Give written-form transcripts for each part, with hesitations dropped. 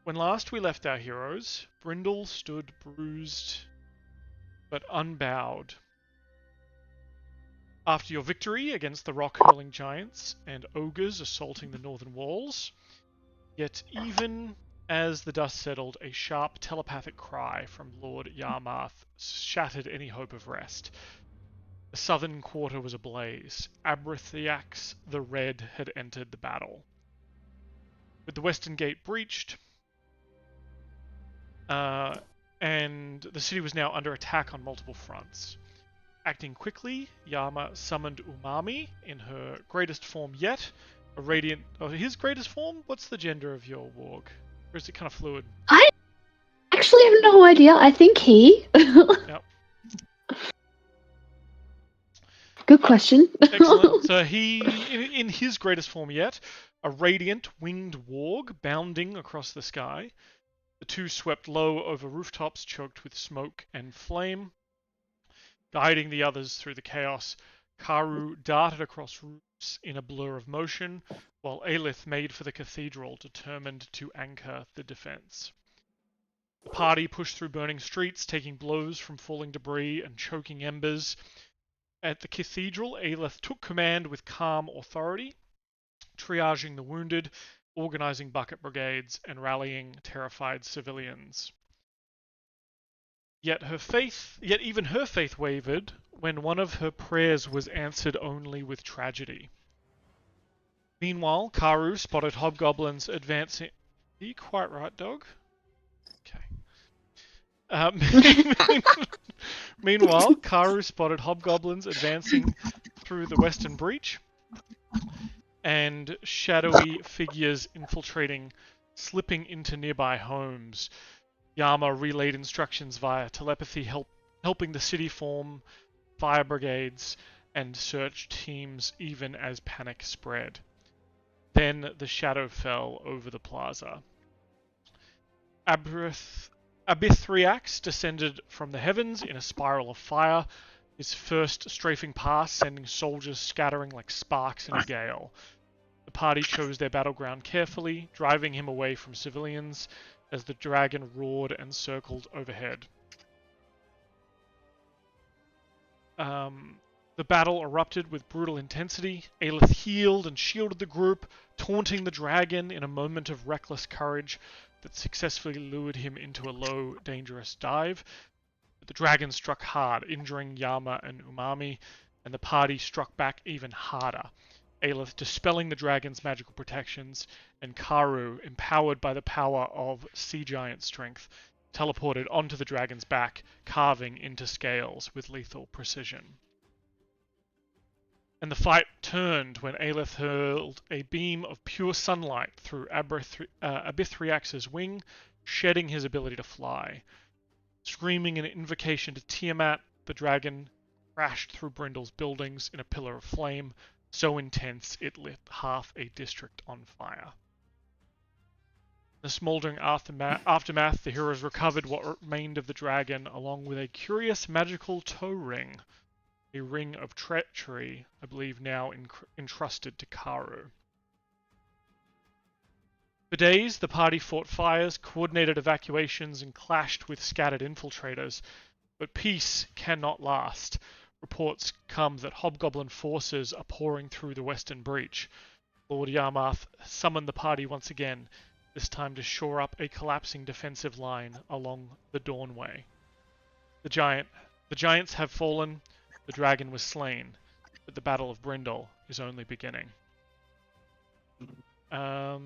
When last we left our heroes, Brindle stood bruised but unbowed. After your victory against the rock-hurling giants and ogres assaulting the northern walls, yet even as the dust settled, a sharp telepathic cry from Lord Yarmarth shattered any hope of rest. The southern quarter was ablaze. Abithriax the Red had entered the battle. With the western gate breached, and the city was now under attack on multiple fronts. Acting quickly, Yama summoned Umami in her greatest form yet, a radiant... Oh, his greatest form? What's the gender of your warg? Or is it kind of fluid? I actually have no idea. I think he. Yep. Good question. Excellent. So he, in his greatest form yet, a radiant winged warg bounding across the sky. The two swept low over rooftops choked with smoke and flame. Guiding the others through the chaos, Karu darted across roofs in a blur of motion, while Aelith made for the cathedral, determined to anchor the defense. The party pushed through burning streets, taking blows from falling debris and choking embers. At the cathedral, Aelith took command with calm authority, triaging the wounded, organizing bucket brigades, and rallying terrified civilians. Yet even her faith wavered when one of her prayers was answered only with tragedy. Meanwhile, Karu spotted hobgoblins advancing... Are you quite right, dog? Okay. Meanwhile, Karu spotted hobgoblins advancing through the western breach, and shadowy figures infiltrating, slipping into nearby homes. Yama relayed instructions via telepathy, helping the city form fire brigades and search teams even as panic spread. Then the shadow fell over the plaza. Abithriax descended from the heavens in a spiral of fire, his first strafing past sending soldiers scattering like sparks in a gale. The party chose their battleground carefully, driving him away from civilians as the dragon roared and circled overhead. The battle erupted with brutal intensity. Aelith healed and shielded the group, taunting the dragon in a moment of reckless courage that successfully lured him into a low, dangerous dive. But the dragon struck hard, injuring Yama and Umami, and the party struck back even harder. Aelith dispelling the dragon's magical protections, and Karu, empowered by the power of sea giant strength, teleported onto the dragon's back, carving into scales with lethal precision. And the fight turned when Aelith hurled a beam of pure sunlight through Abithriax's wing, shedding his ability to fly. Screaming an invocation to Tiamat, the dragon crashed through Brindle's buildings in a pillar of flame, so intense it lit half a district on fire. In the smoldering aftermath, the heroes recovered what remained of the dragon, along with a curious magical toe ring, a ring of treachery, I believe now entrusted to Karu. For days, the party fought fires, coordinated evacuations, and clashed with scattered infiltrators, but peace cannot last. Reports come that hobgoblin forces are pouring through the western breach. Lord Yarmarth summoned the party once again, this time to shore up a collapsing defensive line along the Dawnway. The giants have fallen, the dragon was slain, but the Battle of Brindle is only beginning. How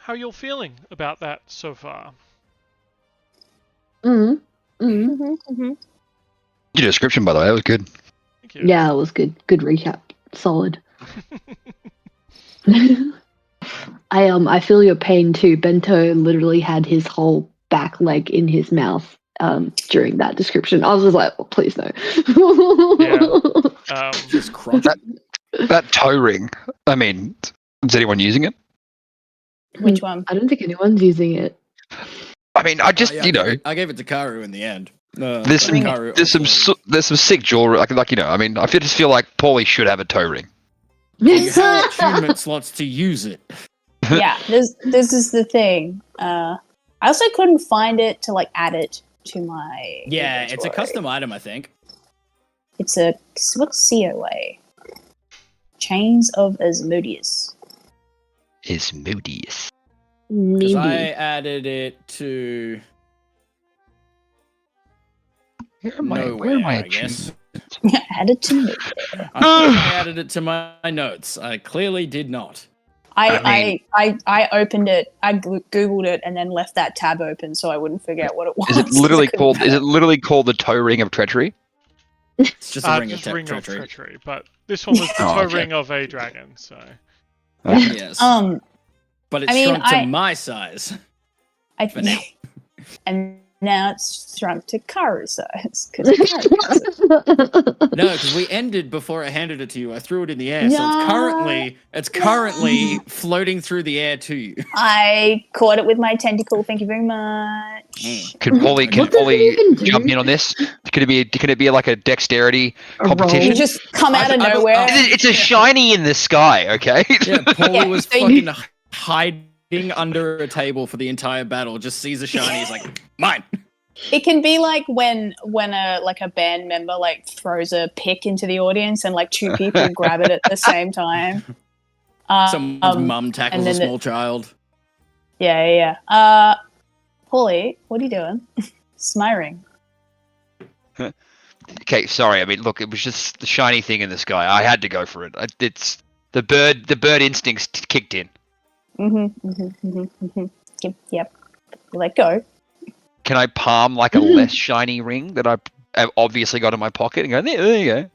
are you all feeling about that so far? Mm. Your description, by the way, that was good. Thank you. Yeah, it was good. Good recap. Solid. I feel your pain too. Bento literally had his whole back leg in his mouth during that description. I was just like, oh, please no. Yeah. Just crunch. That toe ring. I mean, is anyone using it? Which one? I don't think anyone's using it. I mean, I just, Yeah, I gave it to Karu in the end. There's Karu some sick jewelry. Like I mean, I just feel like Paulie should have a toe ring. You have attunement slots to use it. Yeah, this is the thing. I also couldn't find it to like add it to my. Yeah, it's a inventory. custom item, I think. It's a what's COA? Chains of Asmodeus. Asmodeus. Because I Maybe. added it to Where am I? nowhere, Where am I? I guess. Add it to me. I thought I added it to my notes. I clearly did not. I opened it. I googled it and then left that tab open so I wouldn't forget what it was. Is it literally 'cause I couldn't called? Is it literally called the toe ring of treachery? It's just a ring of Just ring of treachery. treachery, but this one was the Oh, toe okay. ring of a dragon. So Yes. But it's I mean, shrunk to my size. I For now. and now it's shrunk to Karu size. 'cause No, because we ended before I handed it to you. I threw it in the air, so No. it's currently floating through the air to you. I caught it with my tentacle. Thank you very much. Could Polly What does it even do? jump in on this? Could it be like a dexterity A roll? competition? You just come out of I- nowhere. It's a shiny in the sky, okay? Yeah, Paulie Yeah, was so you- fucking hiding under a table for the entire battle. Just sees a shiny, he's like, mine. It can be like when a band member like throws a pick into the audience and like two people grab it at the same time. Someone's mum tackles a and then small child. Yeah. Paulie, what are you doing? Smiring. Okay, sorry. I mean, look, it was just the shiny thing in the sky. I had to go for it. It's the bird instincts kicked in. Yep. You let go. Can I palm like a less shiny ring that I've obviously got in my pocket and go, there you go?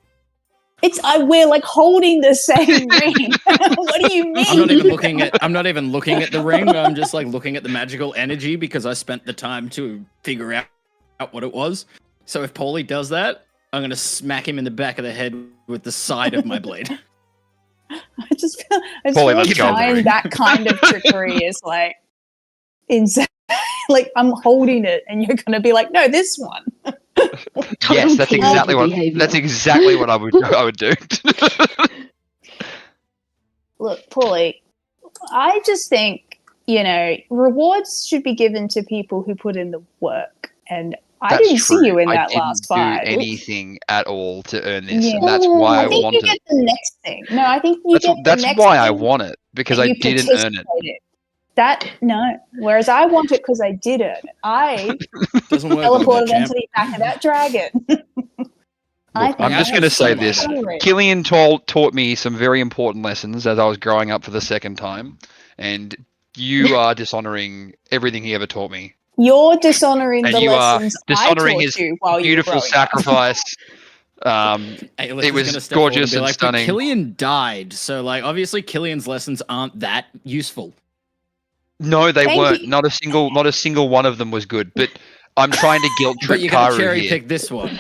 We're like holding the same ring. What do you mean? I'm not even looking at the ring. I'm just like looking at the magical energy because I spent the time to figure out what it was. So if Paulie does that, I'm gonna smack him in the back of the head with the side of my blade. I just feel Paulie, like let's go. trying that kind of trickery is like insane. Like I'm holding it, and you're gonna be like, "No, this one." Yes, that's exactly what I would do. Look, Paulie, I just think rewards should be given to people who put in the work, and I didn't see you in that last fight. I didn't do anything at all to earn this, Yeah. and that's why I think wanted you get the next thing. No, I think you That's get the that's next why I thing want it, because and I you didn't earn it. participated. No. Whereas I want it because I did earn it. I Doesn't work like that, teleported them champ. to the back of that dragon. I'm just going to say this. Killian taught me some very important lessons as I was growing up for the second time, and you are dishonoring everything he ever taught me. You're dishonoring And the you are lessons dishonoring I taught his you while Beautiful you were growing up. sacrifice. Hey, It was gonna step forward gorgeous be and like, stunning. But Killian died, so like obviously Killian's lessons aren't that useful. No, they Thank weren't. you. Not a single one of them was good. But I'm trying to guilt But trip you're gonna Karu cherry here. pick this one.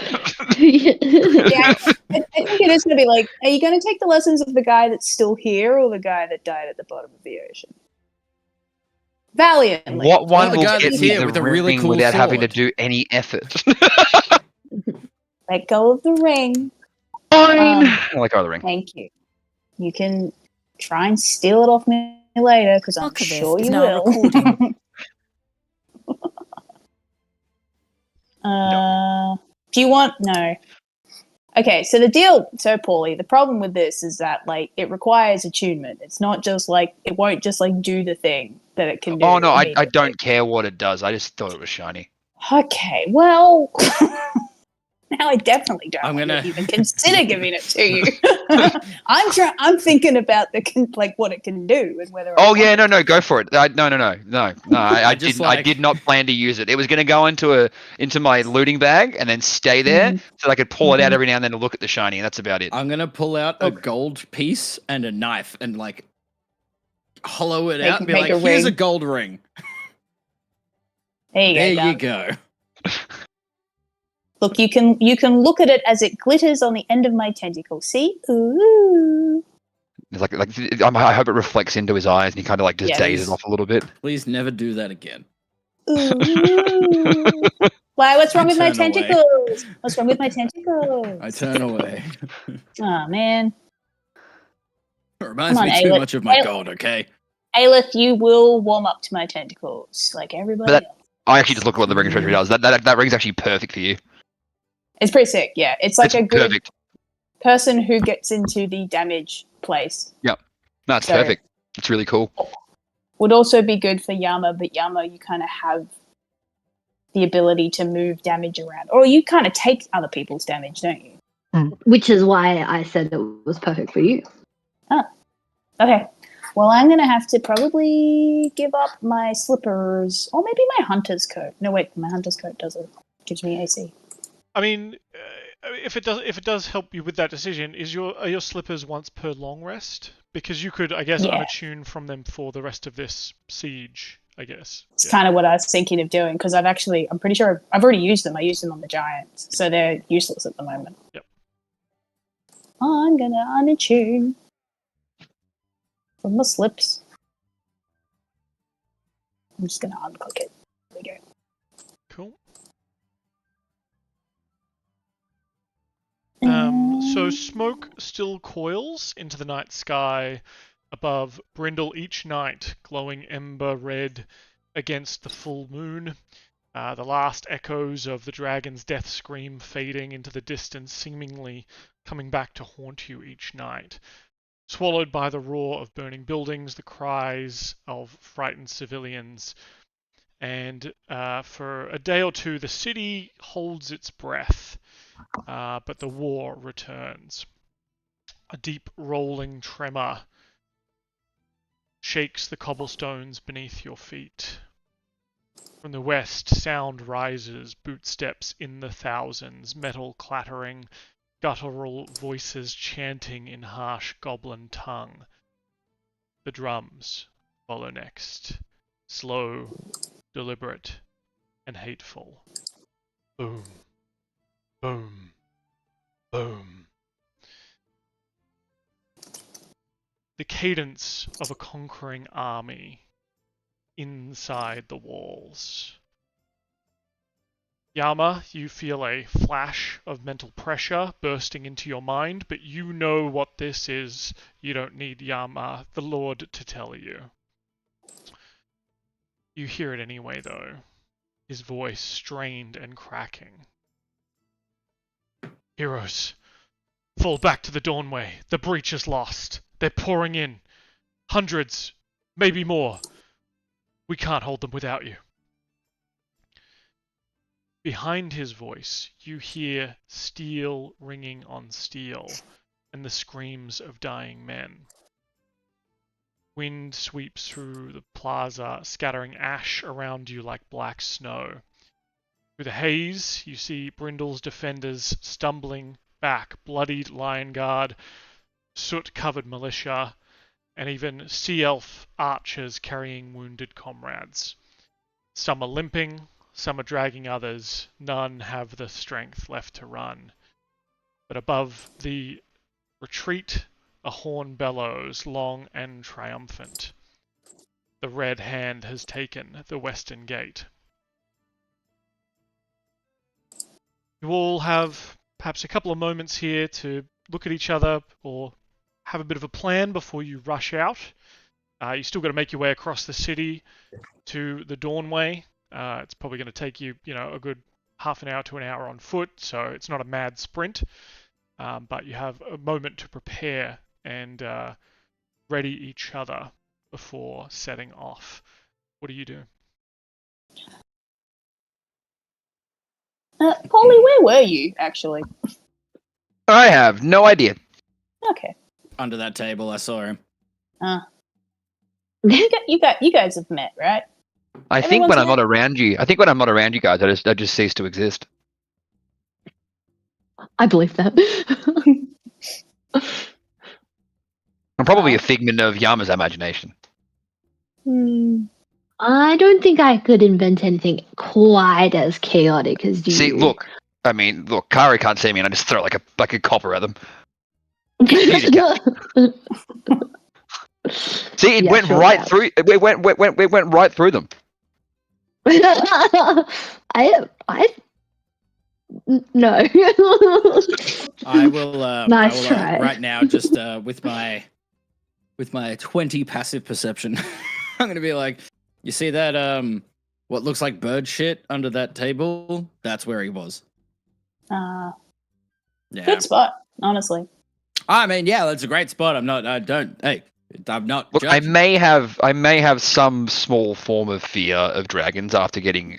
Yeah, I think it is going to be like, are you going to take the lessons of the guy that's still here or the guy that died at the bottom of the ocean? Valiantly. What one the will guy get that's me here the with a really ring cool without having to sword. do any effort? Let go of the ring. Fine. I like the ring. Thank you. You can try and steal it off me later because I'm Archivist sure is you now will. recording. Do you want no? Okay, so Paulie, the problem with this is that like it requires attunement. It's not just like it won't just like do the thing that it can do. Oh no, I immediately. don't care what it does. I just thought it was shiny. Okay, well, now I definitely don't I'm want gonna- to even consider giving it to you. I'm thinking about what it can do and whether. I Oh want yeah, it. no, go for it. No. I just didn't. I like- did not plan to use it. It was going to go into my looting bag and then stay there, so that I could pull it out every now and then to look at the shiny. And that's about it. I'm gonna pull out a gold piece and a knife and like hollow it out and be make like, a here's ring. a gold ring. There There you go. you go. Look, you can look at it as it glitters on the end of my tentacle. See? Ooh. It's like I hope it reflects into his eyes and he kind of like just Yeah, dazes he's- off a little bit. Please never do that again. Ooh. Why? What's wrong with my Turn away. tentacles? What's wrong with my tentacles? I turn away. Oh man. It reminds Come on, me too Ailey. much of my Ailey. gold, okay? Aelith, you will warm up to my tentacles like everybody else. I actually just look at what the ring of treachery does. That ring's actually perfect for you. It's pretty sick, yeah. It's like It's a good perfect. person who gets into the damage place. Yep. No, it's perfect. It's really cool. Would also be good for Yama, but Yama, you kind of have the ability to move damage around. Or you kind of take other people's damage, don't you? Which is why I said it was perfect for you. Oh, okay. Well, I'm going to have to probably give up my slippers, or maybe my hunter's coat. No, wait, my hunter's coat gives me AC. I mean, if it does help you with that decision, are your slippers once per long rest? Because you could, I guess, unattune from them for the rest of this siege. I guess it's kind of what I was thinking of doing, because I'm pretty sure I've already used them. I used them on the giants, so they're useless at the moment. Yep. I'm gonna unattune from my slips. I'm just gonna unclick it. There we go. Cool. So smoke still coils into the night sky above Brindle each night, glowing ember red against the full moon. The last echoes of the dragon's death scream fading into the distance, seemingly coming back to haunt you each night. Swallowed by the roar of burning buildings, the cries of frightened civilians. And for a day or two, the city holds its breath, but the war returns. A deep rolling tremor shakes the cobblestones beneath your feet. From the west, sound rises, bootsteps in the thousands, metal clattering, guttural voices chanting in harsh goblin tongue. The drums follow next, slow, deliberate, and hateful. Boom, boom, boom. The cadence of a conquering army inside the walls. Yama, you feel a flash of mental pressure bursting into your mind, but you know what this is. You don't need Yama, the Lord, to tell you. You hear it anyway, though, his voice strained and cracking. Heroes, fall back to the Dawnway. The breach is lost. They're pouring in. Hundreds, maybe more. We can't hold them without you. Behind his voice, you hear steel ringing on steel and the screams of dying men. Wind sweeps through the plaza, scattering ash around you like black snow. Through the haze, you see Brindle's defenders stumbling back, bloodied lion guard, soot-covered militia, and even sea elf archers carrying wounded comrades. Some are limping, some are dragging others, none have the strength left to run. But above the retreat, a horn bellows, long and triumphant. The red hand has taken the western gate. You all have perhaps a couple of moments here to look at each other or have a bit of a plan before you rush out. You still got to make your way across the city to the Dawnway. It's probably going to take you, a good half an hour to an hour on foot, so it's not a mad sprint. But you have a moment to prepare and ready each other before setting off. What do you do? Polly, where were you, actually? I have no idea. Okay. Under that table, I saw him. You guys have met, right? I think when I'm not around you guys, I just cease to exist. I believe that. I'm probably a figment of Yama's imagination. I don't think I could invent anything quite as chaotic as you. See, look, Kari can't see me, and I just throw like a copper at them. See, it went right through. It went right through them. No. I will. Nice I will, try. right now, just with my with my 20 passive perception, I'm gonna be like, you see that what looks like bird shit under that table? That's where he was. Yeah. Good spot, honestly. I mean, yeah, that's a great spot. I'm not Look, I judging. may have some small form of fear of dragons after getting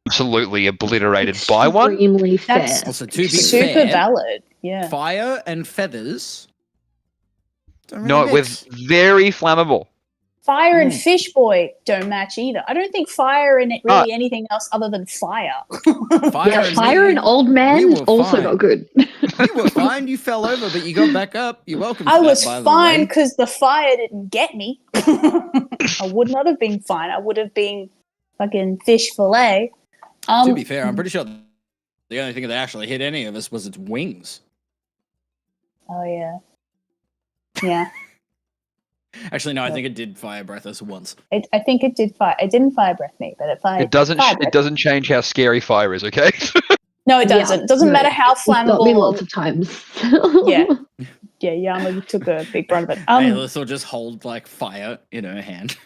absolutely obliterated by one. Extremely fair. That's Also, to be super fair, valid. Yeah. fire and feathers. Don't really No, mix. with very flammable. Fire and fish boy don't match either. I don't think fire and really anything else other than fire. Fire and old man also not good. You were fine. You fell over, but you got back up. You're welcome. I was fine because the fire didn't get me. I would not have been fine. I would have been fucking fish fillet. To be fair, I'm pretty sure the only thing that actually hit any of us was its wings. Oh yeah. Yeah. Actually, no. I think it did fire breath us once. I think it did fire. It didn't fire breath me, but it fired. It doesn't change how scary fire is. Okay. No, it doesn't. It doesn't matter how flammable. Got me lots of times. Yeah, Yama took a big brunt of it. Alyssa will just hold like fire in her hand.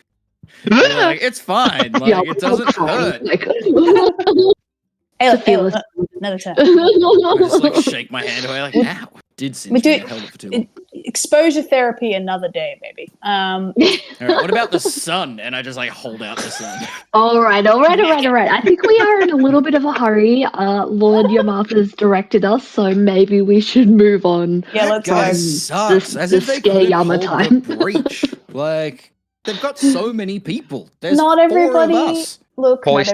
Like, it's fine. Like it doesn't hurt. Another turn. I just like shake my hand away, like, ow. Did cinch me. I held it for too long. Exposure therapy another day, maybe. All right, what about the sun? And I just like hold out the sun. All right. I think we are in a little bit of a hurry. Lord Yamatha's directed us, so maybe we should move on. Yeah, let's go. Sucks. As if they scare couldn't Yama hold time. the breach. Like they've got so many people. There's not everybody. 4 of us. Look, Paulie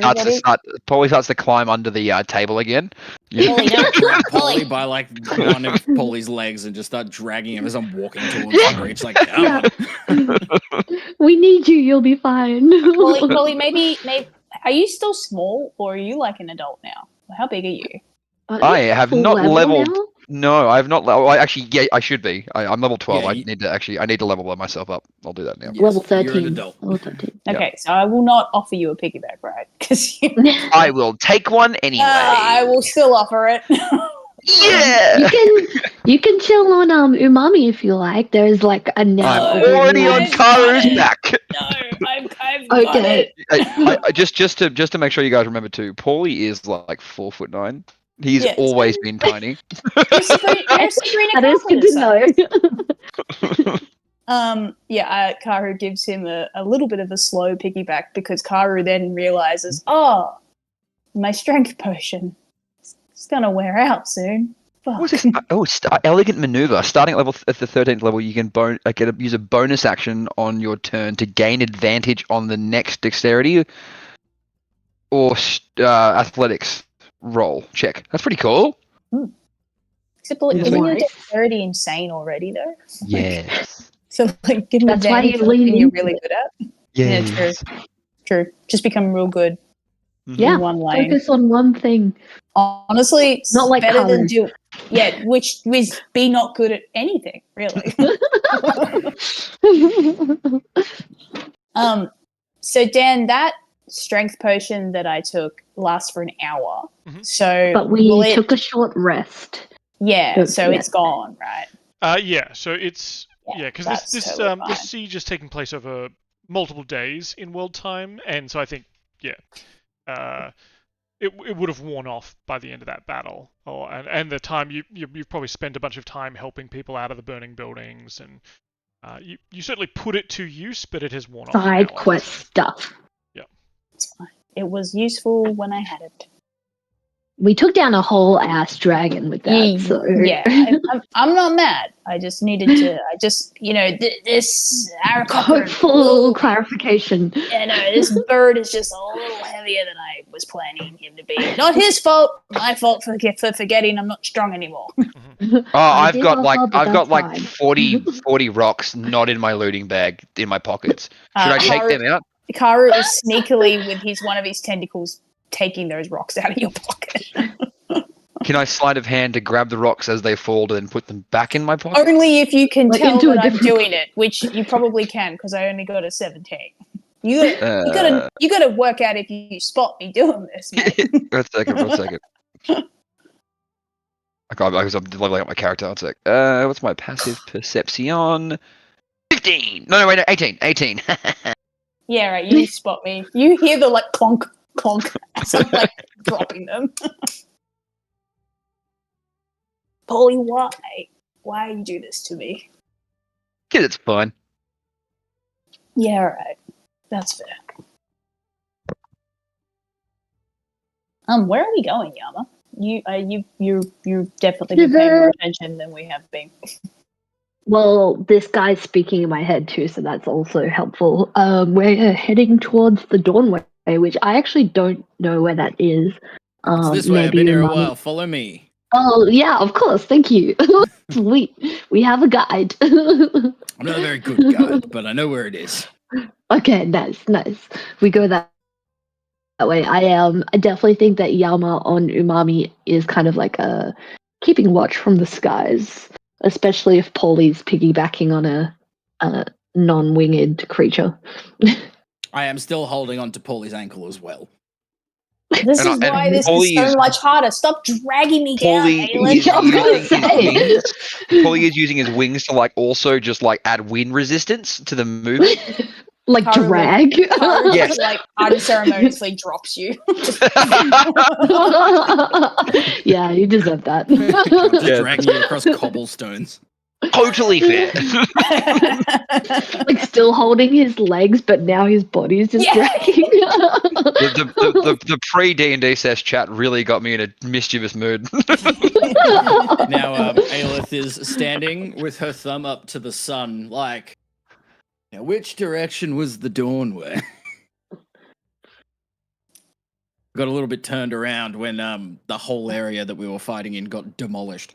starts to climb under the table again. Paulie by like one of Paulie's legs and just start dragging him as I'm walking towards the breach. Like, come on. We need you. You'll be fine. Paulie, maybe. Are you still small, or are you like an adult now? How big are you? I have not leveled. Now? No, I have not. Actually, yeah, I should be. I'm level 12. Yeah, I need to level myself up. I'll do that now. Yes, Level you're 13. an adult. Level 13. Okay, so I will not offer you a piggyback ride because I will take one anyway. I will still offer it. Yeah. You can chill on Umami if you like. There's like a net. I'm already on Karu's back. No, I've got Okay. it. Just to make sure you guys remember too, Paulie is like 4'9". He's always been tiny. You're Sabrina That is good to know. Karu gives him a little bit of a slow piggyback because Karu then realizes, oh, my strength potion is gonna wear out soon. Fuck. What's this? Elegant maneuver. Starting at the 13th level, you can use a bonus action on your turn to gain advantage on the next dexterity or athletics roll check. That's pretty cool. Except isn't your dexterity insane already though? Yes. So like give him That's why advantage you on lean something you're into really it. good at. Yes. Yeah, true. Just become real good Yeah. in one lane. Focus on one thing. Honestly, Not like better than colours. which was be not good at anything, really. So Dan, that strength potion that I took lasts for an hour. Mhm. So But we took a short rest. So it's gone, right? Yeah. So it's because that's this totally fine. siege is taking place over multiple days in world time, and so I think it would have worn off by the end of that battle, and the time you've probably spent a bunch of time helping people out of the burning buildings, and you certainly put it to use, but it has worn off. Side now, quest stuff. It's fine. It was useful when I had it. We took down a whole ass dragon with that. So. Yeah, I'm not mad. I just needed to. This Full clarification. Yeah, no, this bird is just a little heavier than I was planning him to be. Not his fault. My fault for forgetting I'm not strong anymore. Oh, I've got like 40 rocks not in my looting bag in my pockets. Should I take them out? Karu is sneakily with one of his tentacles taking those rocks out of your pocket. Can I sleight of hand to grab the rocks as they fall and then put them back in my pocket? Only if you can Like tell into a that I'm different- doing it, which you probably can because I only got a 17. You gotta work out if you spot me doing this, mate. One second. Okay, because I'm leveling up my character. One sec. What's my passive perception? 15. No, wait, no, 18. 18. Yeah, right. You spot me. You hear the like clonk, clonk as I'm like dropping them. Polly, why? Why you do this to me? Because it's fun. Yeah, right. That's fair. Where are we going, Yama? You've definitely been paying more attention than we have been. Well, this guy's speaking in my head too, so that's also helpful. We're heading towards the Dawnway, which I actually don't know where that is. It's this way. I've been here a while. Follow me. Oh, yeah, of course. Thank you. Sweet. We have a guide. I'm not a very good guide, but I know where it is. Okay, nice. We go that way. I definitely think that Yama on Umami is kind of like keeping watch from the skies, especially if Polly's piggybacking on a non-winged creature. I am still holding on to Polly's ankle as well. This is why this is so much harder. Stop dragging me down, Aelin. Polly is using his wings to like also just like add wind resistance to the movement. Like drag? Yes. Like unceremoniously drops you. Yeah, you deserve that. Just dragging you across cobblestones. Totally fair. Like still holding his legs, but now his body is just dragging. The pre-D&D sesh chat really got me in a mischievous mood. Now, Aelith is standing with her thumb up to the sun, like, now which direction was the Dawnway? Got a little bit turned around when the whole area that we were fighting in got demolished.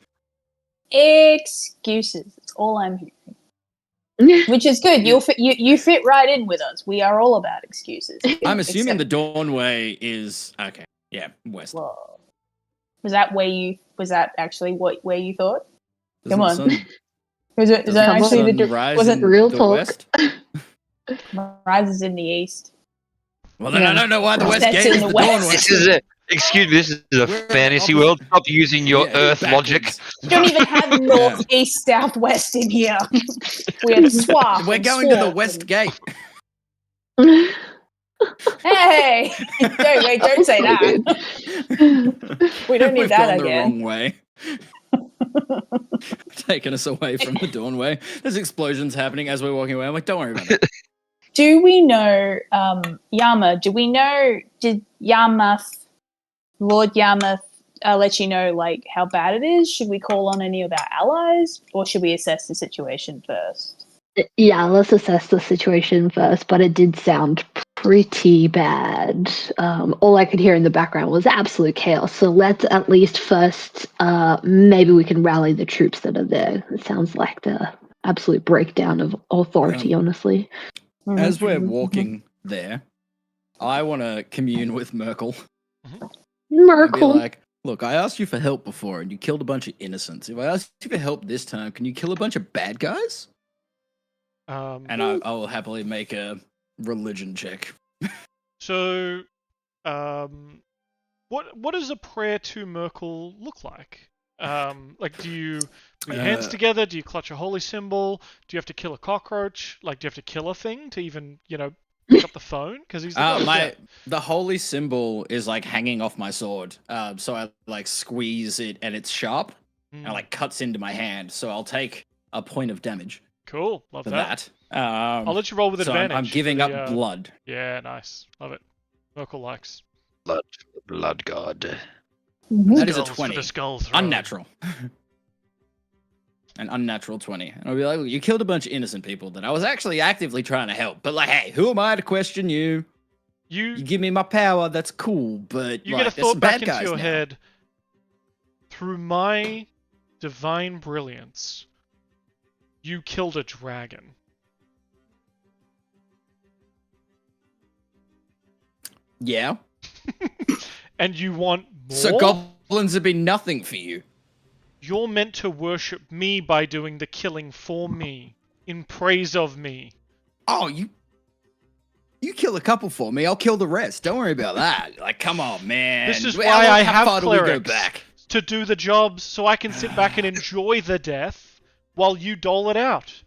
Excuses. That's all I'm hearing. Which is good. You fit right in with us. We are all about excuses. I'm assuming the Dawnway is okay. Yeah, west. Whoa. Was that actually where you thought? Come on. Is that actually was it real the talk? West? Rise is in the east. Well, then I don't know why the West That's gave in us the the West. Dawnway. This is a excuse me. This is a fantasy world. Stop using your Earth logic. You don't even have north, east, south, west in here. We had a swap. We're going to the West Gate. Hey! Don't say that. We don't need We've that gone again. the wrong way. Taking us away from the Dawnway. There's explosions happening as we're walking away. I'm like, don't worry about it. Do we know, Yama, did Lord Yamath let you know, like, how bad it is? Should we call on any of our allies? Or should we assess the situation first? Yeah, let's assess the situation first, but it did sound pretty bad. All I could hear in the background was absolute chaos. So let's at least first, maybe we can rally the troops that are there. It sounds like the absolute breakdown of authority, honestly. As we're walking there, I want to commune with Merkel. Merkel. And be like, look, I asked you for help before and you killed a bunch of innocents. If I ask you for help this time, can you kill a bunch of bad guys? And I will happily make a religion check. So, what does a prayer to Merkel look like? Like, do you put your hands together? Do you clutch a holy symbol? Do you have to kill a cockroach? Like, do you have to kill a thing to even, pick up the phone? Because he's the holy symbol is like hanging off my sword. So I like squeeze it and it's sharp and like cuts into my hand. So I'll take a point of damage. Cool, love for that. I'll let you roll with advantage. I'm giving up blood. Yeah, nice, love it. Merkel likes blood god. That is a 20. The skull unnatural. An unnatural 20. And I'll be like, you killed a bunch of innocent people that I was actually actively trying to help. But like, hey, who am I to question you? You give me my power, that's cool, but you get a thought back into your head. Through my divine brilliance, you killed a dragon. Yeah. And you want more? So goblins have been nothing for you. You're meant to worship me by doing the killing for me, in praise of me. Oh, you kill a couple for me, I'll kill the rest. Don't worry about that. Like, come on, man. This is why I have clerics. We go back? To do the jobs so I can sit back and enjoy the death while you dole it out.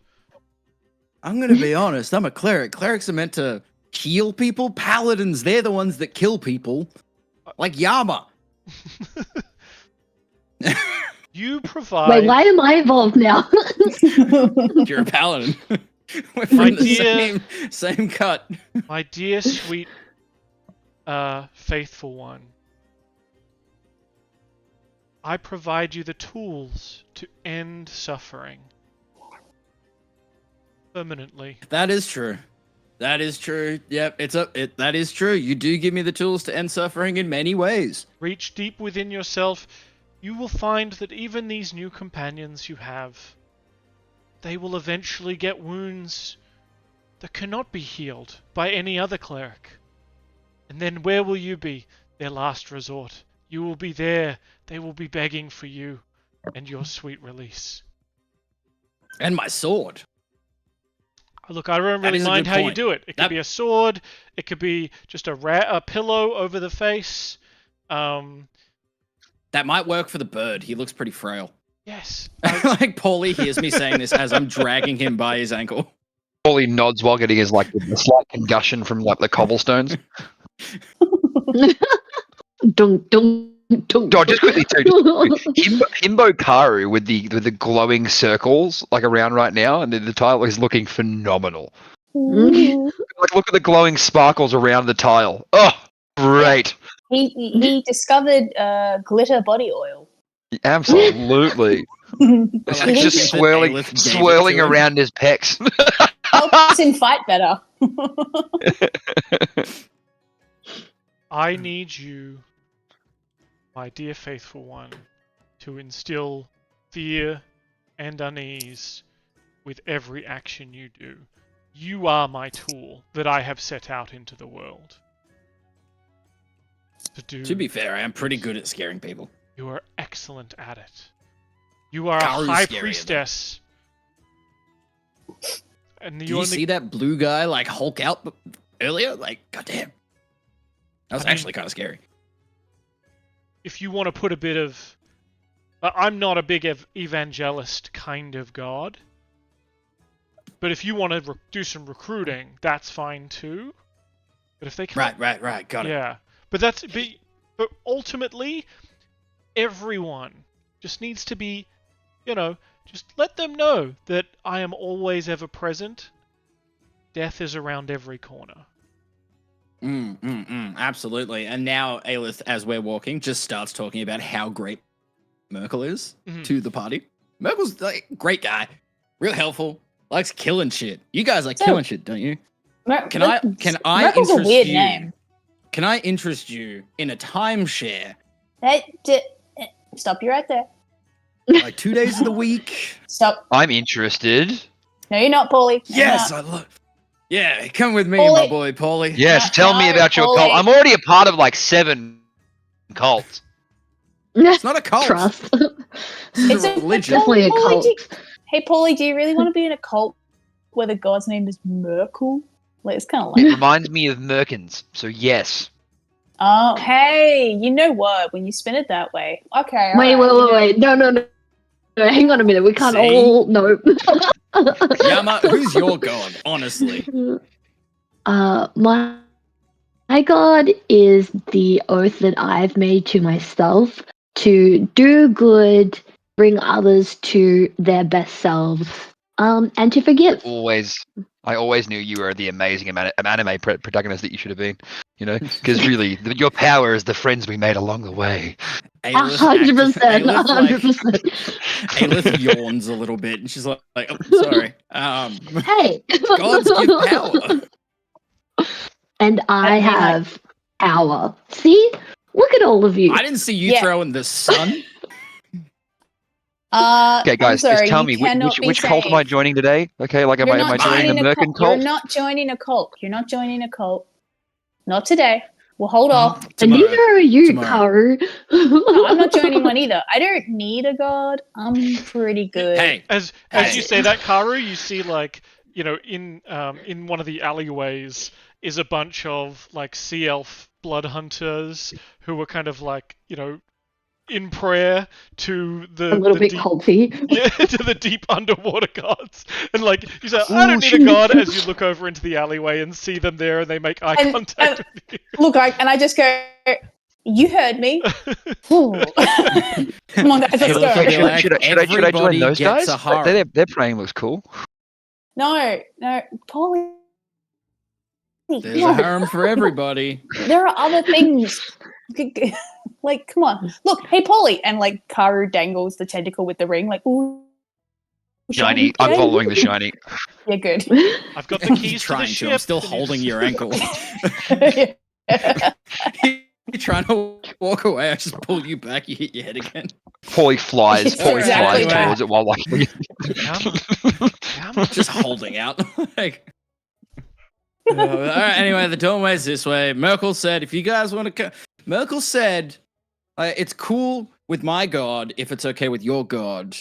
I'm gonna be honest. I'm a cleric. Clerics are meant to heal people. Paladins, they're the ones that kill people. Like Yama. You provide. Wait, why am I involved now? You're a paladin. We're from the same cut. My dear sweet, faithful one. I provide you the tools to end suffering. Permanently. That is true. That is true. Yep, that is true. You do give me the tools to end suffering in many ways. Reach deep within yourself. You will find that even these new companions you have, they will eventually get wounds that cannot be healed by any other cleric. And then where will you be? Their last resort. You will be there. They will be begging for you and your sweet release. And my sword. Look, I don't really mind how you do it. It could be a sword. It could be just a pillow over the face. That might work for the bird. He looks pretty frail. Yes. Like Paulie hears me saying this as I'm dragging him by his ankle. Paulie nods while getting his like a slight concussion from like the cobblestones. Dunk, dunk, dunk. Oh, just quickly too. Himbo Karu with the glowing circles like around right now, and the tile is looking phenomenal. Like look at the glowing sparkles around the tile. Oh, great. He discovered glitter body oil. Absolutely. It's like just swirling around his pecs. Helps him fight better. I need you, my dear faithful one, to instill fear and unease with every action you do. You are my tool that I have set out into the world. To be fair, I am pretty good at scaring people. You are excellent at it. You are a high priestess. And Did you see that blue guy like Hulk out earlier? Like, goddamn. That was actually kind of scary. If you want to put a bit of... I'm not a big evangelist kind of god. But if you want to do some recruiting, that's fine too. But if they can't... Right. Got it. Yeah. But but ultimately, everyone just needs to be, just let them know that I am always ever present. Death is around every corner. Absolutely. And now Aelith, as we're walking, just starts talking about how great Merkel is to the party. Merkel's like great guy, real helpful, likes killing shit. You guys like killing shit, don't you? Can I Merkel's interest a weird you? Name. Can I interest you in a timeshare? Stop you right there. Like 2 days of the week. Stop. I'm interested. No, you're not, Paulie. Yes, I love. Yeah, come with me, my boy, Paulie. Yes, tell me about your cult. I'm already a part of like 7 cults. It's not a cult. Trust. It's a religion. Definitely a cult. Hey, Paulie, do you really want to be in a cult where the god's name is Merkel? Like, it's kind of like... It reminds me of Merkins, so yes. Oh, hey, you know what? When you spin it that way. Okay. Wait. No. Hang on a minute. We can't all... No. Yama, who's your god, honestly? My god is the oath that I've made to myself to do good, bring others to their best selves, and to forgive. I always knew you were the amazing anime protagonist that you should have been. Because really, your power is the friends we made along the way. 100%. Aelith yawns a little bit, and she's like oh, sorry. Hey, gods give power, and I have power. See, look at all of you. I didn't see you throwing the sun. Okay, guys, just tell me which cult am I joining today? Okay, like am I joining the Merkin cult? You're not joining a cult. You're not joining a cult. Not today. We'll hold off. And neither are you, Karu. No, I'm not joining one either. I don't need a god. I'm pretty good. Hey, as you say that, Karu, you see in one of the alleyways is a bunch of like sea elf blood hunters who were kind of like in prayer to A little bit deep, culty. yeah, to the deep underwater gods, and like you say, I don't need a god. As you look over into the alleyway and see them there, and they make eye contact with you. Look, I just go. You heard me. Come on, guys, let's go. Should I join those guys? Their praying looks cool. No, Polly. There's a harem for everybody. There are other things. Like, come on. Look, hey, Polly. And, like, Karu dangles the tentacle with the ring. Like, ooh. Shiny. I'm following the shiny. Yeah, good. I've got the keys to the trying ship. I'm still holding your ankle. You're trying to walk away. I just pull you back. You hit your head again. Paulie flies. Towards it while like. I'm just holding out. Like. All right. Anyway, the doorway's this way. Merkel said, "If you guys want to come," Merkel said, "It's cool with my god if it's okay with your god.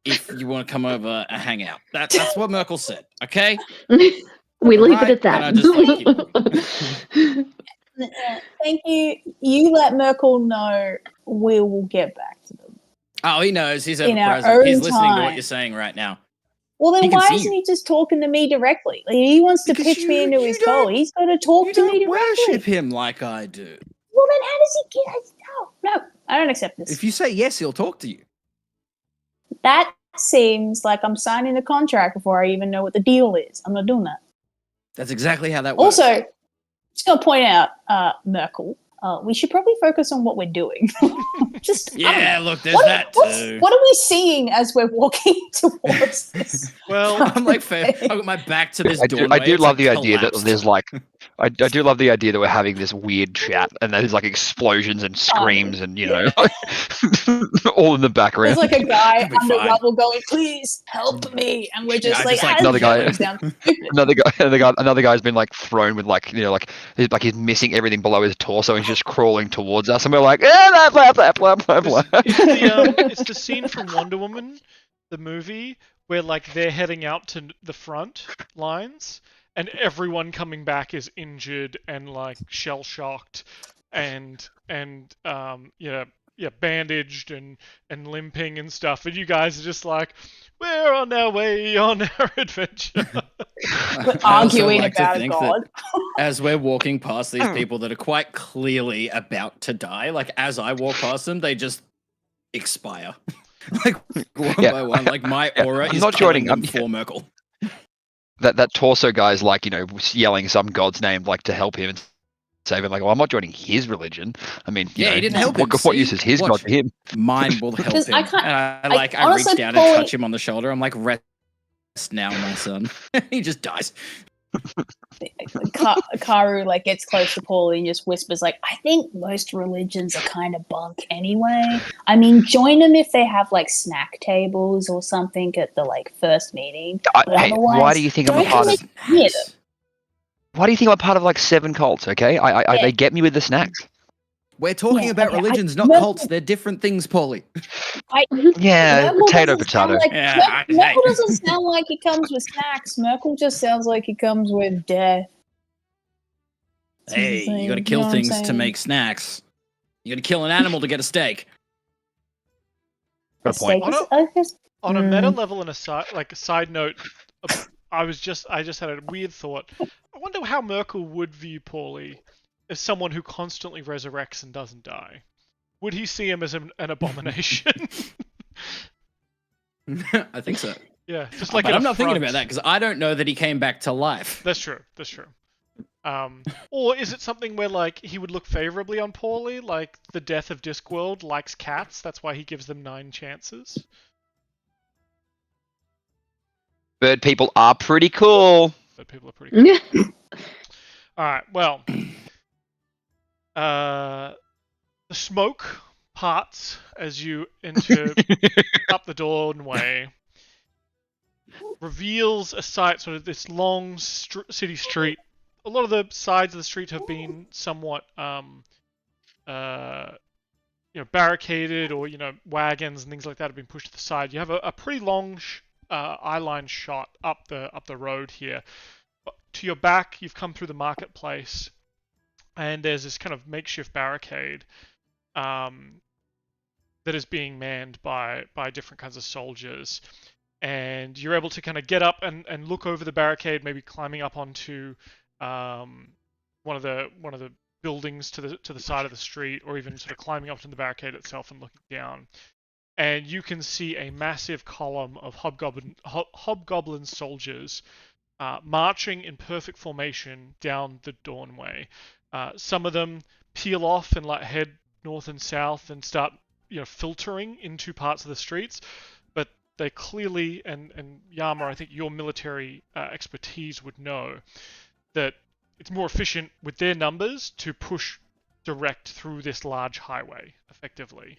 If you want to come over and hang out." That's what Merkel said. Okay. We leave it at that. Thank you. You let Merkel know. We will get back to them. Oh, he knows. He's ever In our present. own He's listening to what time. you're saying right now. Well, then He can why see isn't you. he just talking to me directly? Like, he wants to Because pitch me into his don't- goal. He's got to talk You to me don't directly. worship him like I do. Well, then how does he get? No, I don't accept this. If you say yes, he'll talk to you. That seems like I'm signing a contract before I even know what the deal is. I'm not doing that. That's exactly how that works. Also, just going to point out, Merkel, we should probably focus on what we're doing. Just yeah, look, there's that too. What are we seeing as we're walking towards this? Well, I'm like, I've got my back to this doorway. I do It's, love like, the idea that collapsed. there's like, I do love the idea that we're having this weird chat and there's like explosions and screams and you know, all in the background. There's like a guy It'll be under fine. rubble going, "Please help me," and we're just Yeah, like, just like another guy. Down. Another guy's been like thrown with like, you know, like he's missing everything below his torso and he's just crawling towards us and we're like, blah blah blah blah blah blah. It's the scene from Wonder Woman, the movie, where like they're heading out to the front lines and everyone coming back is injured and like shell shocked and bandaged and limping and stuff, and you guys are just like, we're on our way on our adventure. We're arguing like to about think God. As we're walking past these people that are quite clearly about to die, like as I walk past them, they just expire. Like one by one. Like my aura I'm is not killing joining. them for Merkel. That torso guy's like, you know, yelling some god's name like to help him and save him. Like, well, I'm not joining his religion. I mean, you know, he didn't help him. What use is his god to him? Mine will help Because him. I can't- And I reach honestly, down Paulie- and touch him on the shoulder. I'm like, rest now, my son. He just dies. Karu like gets close to Paulie and just whispers like, "I think most religions are kind of bunk anyway. I mean, join them if they have like snack tables or something at the like first meeting. But Hey, otherwise, why do you think I'm a don't part commit of? any of them." Why do you think I'm a part of like 7 cults? Okay, they get me with the snacks. We're talking Yeah, about okay, religions, not Merkel- cults. They're different things, Paulie. Yeah, Merkel potato. doesn't sound like- Yeah, Merkel doesn't sound like he comes with snacks. Merkel just sounds like he comes with death. Hey, you got to know kill what I'm things to saying? make snacks. You got to kill an animal to get a steak. Got a point. On a meta level and a side note, I just had a weird thought. I wonder how Merkel would view Paulie as someone who constantly resurrects and doesn't die. Would he see him as an abomination? I think so. Yeah, just like But an I'm not thinking affront. about that because I don't know that he came back to life. That's true. Or is it something where like he would look favorably on Paulie, like the death of Discworld likes cats, that's why he gives them 9 chances? Bird people are pretty cool. But people are pretty cool. Alright, well. The smoke parts as you enter up the doorway, reveals a sight, sort of this long city street. A lot of the sides of the street have been somewhat, barricaded, or wagons and things like that have been pushed to the side. You have a pretty long eye-line shot up the road here. To your back, you've come through the marketplace, and there's this kind of makeshift barricade. that is being manned by different kinds of soldiers. And you're able to kind of get up and look over the barricade, maybe climbing up onto one of the buildings to the side of the street, or even sort of climbing up to the barricade itself and looking down. And you can see a massive column of hobgoblin soldiers marching in perfect formation down the Dawnway. Some of them peel off and like head north and south and start filtering into parts of the streets, but they clearly, and Yama, I think your military expertise would know that it's more efficient with their numbers to push direct through this large highway effectively.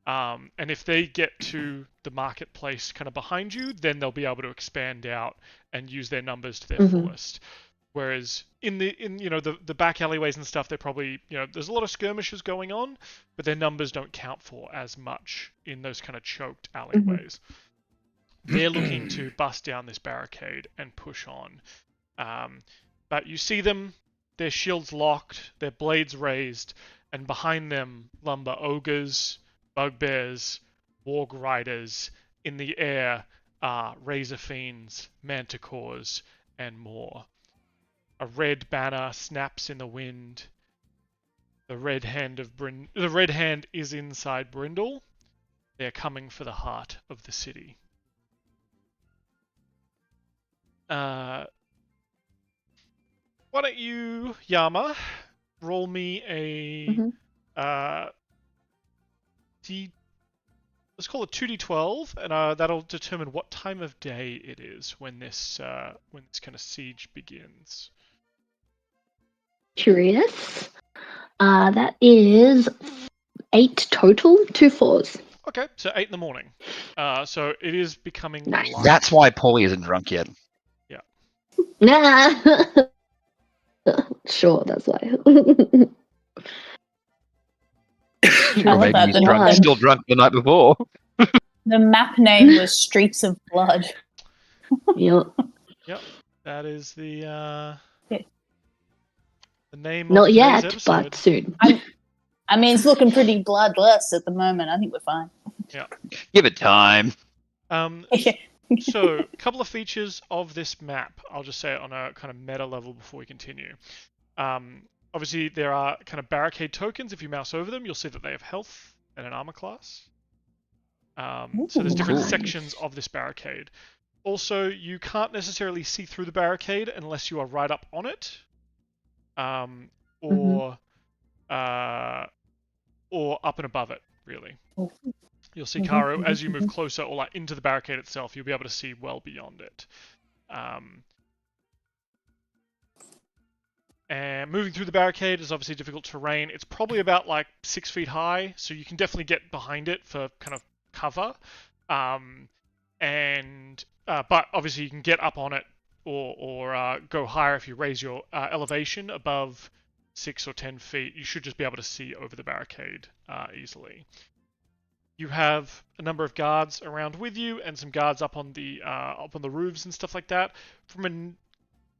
And if they get to the marketplace kind of behind you, then they'll be able to expand out and use their numbers to their fullest. Whereas in the back alleyways and stuff, they're probably, there's a lot of skirmishes going on, but their numbers don't count for as much in those kind of choked alleyways. They're looking to bust down this barricade and push on. But you see them, their shields locked, their blades raised, and behind them lumber ogres, bugbears, warg riders. In the air are razor fiends, manticores, and more. A red banner snaps in the wind. The red hand is inside Brindle. They're coming for the heart of the city. Why don't you, Yama, roll me a let's call it 2d12, and that'll determine what time of day it is when this kind of siege begins. Curious. That is 8 total, 2 4s. Okay, so 8 in the morning. So it is becoming Nice. light. That's why Polly isn't drunk yet. Yeah. Nah. Sure, that's why. Or maybe he's still drunk the night before. The map name was Streets of Blood. Yep. That is the name Not of yet, today's but episode. soon. I mean, it's looking pretty bloodless at the moment. I think we're fine. Yeah. Give it time. So, a couple of features of this map. I'll just say it on a kind of meta level before we continue. Obviously, there are kind of barricade tokens. If you mouse over them, you'll see that they have health and an armor class. So there's different sections of this barricade. Also, you can't necessarily see through the barricade unless you are right up on it, or up and above it, really. You'll see Karo as you move closer or like into the barricade itself. You'll be able to see well beyond it. And moving through the barricade is obviously difficult terrain. It's probably about like 6 feet high, so you can definitely get behind it for kind of cover. But obviously you can get up on it or go higher if you raise your elevation above 6 or 10 feet. You should just be able to see over the barricade easily. You have a number of guards around with you, and some guards up on the roofs and stuff like that. From a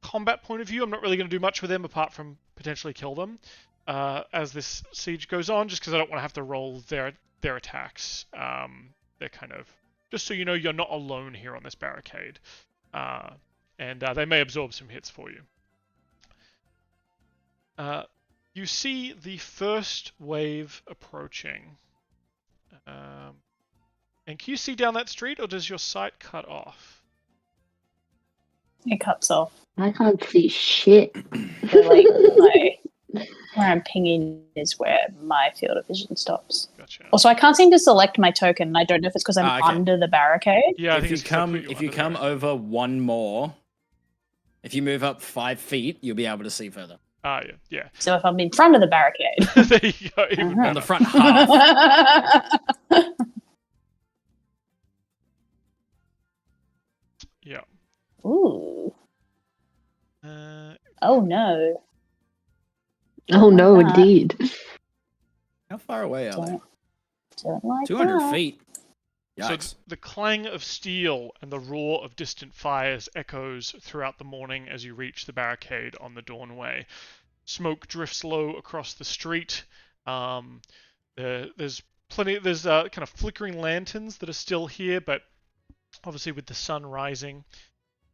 combat point of view, I'm not really going to do much with them apart from potentially kill them as this siege goes on, just because I don't want to have to roll their attacks. They're kind of just so you know you're not alone here on this barricade, and they may absorb some hits for you. You see the first wave approaching. And can you see down that street, or does your sight cut off? It cuts off. I can't see shit. So, like, where I'm pinging is where my field of vision stops. Gotcha. Also, I can't seem to select my token. I don't know if it's because I'm Okay. under the barricade. Yeah, I If think you it's 'cause I come put you if you under come there. over one more, if you move up 5 feet, you'll be able to see further. Yeah. So if I'm in front of the barricade. There you go. Even Uh-huh. On better. the front half. Yeah. Ooh. Oh no. Oh no, like that. indeed. How far away are they? Don't like 200 that. feet. So Yikes. the clang of steel and the roar of distant fires echoes throughout the morning as you reach the barricade on the Dawnway. Smoke drifts low across the street. There's plenty. There's kind of flickering lanterns that are still here, but obviously with the sun rising,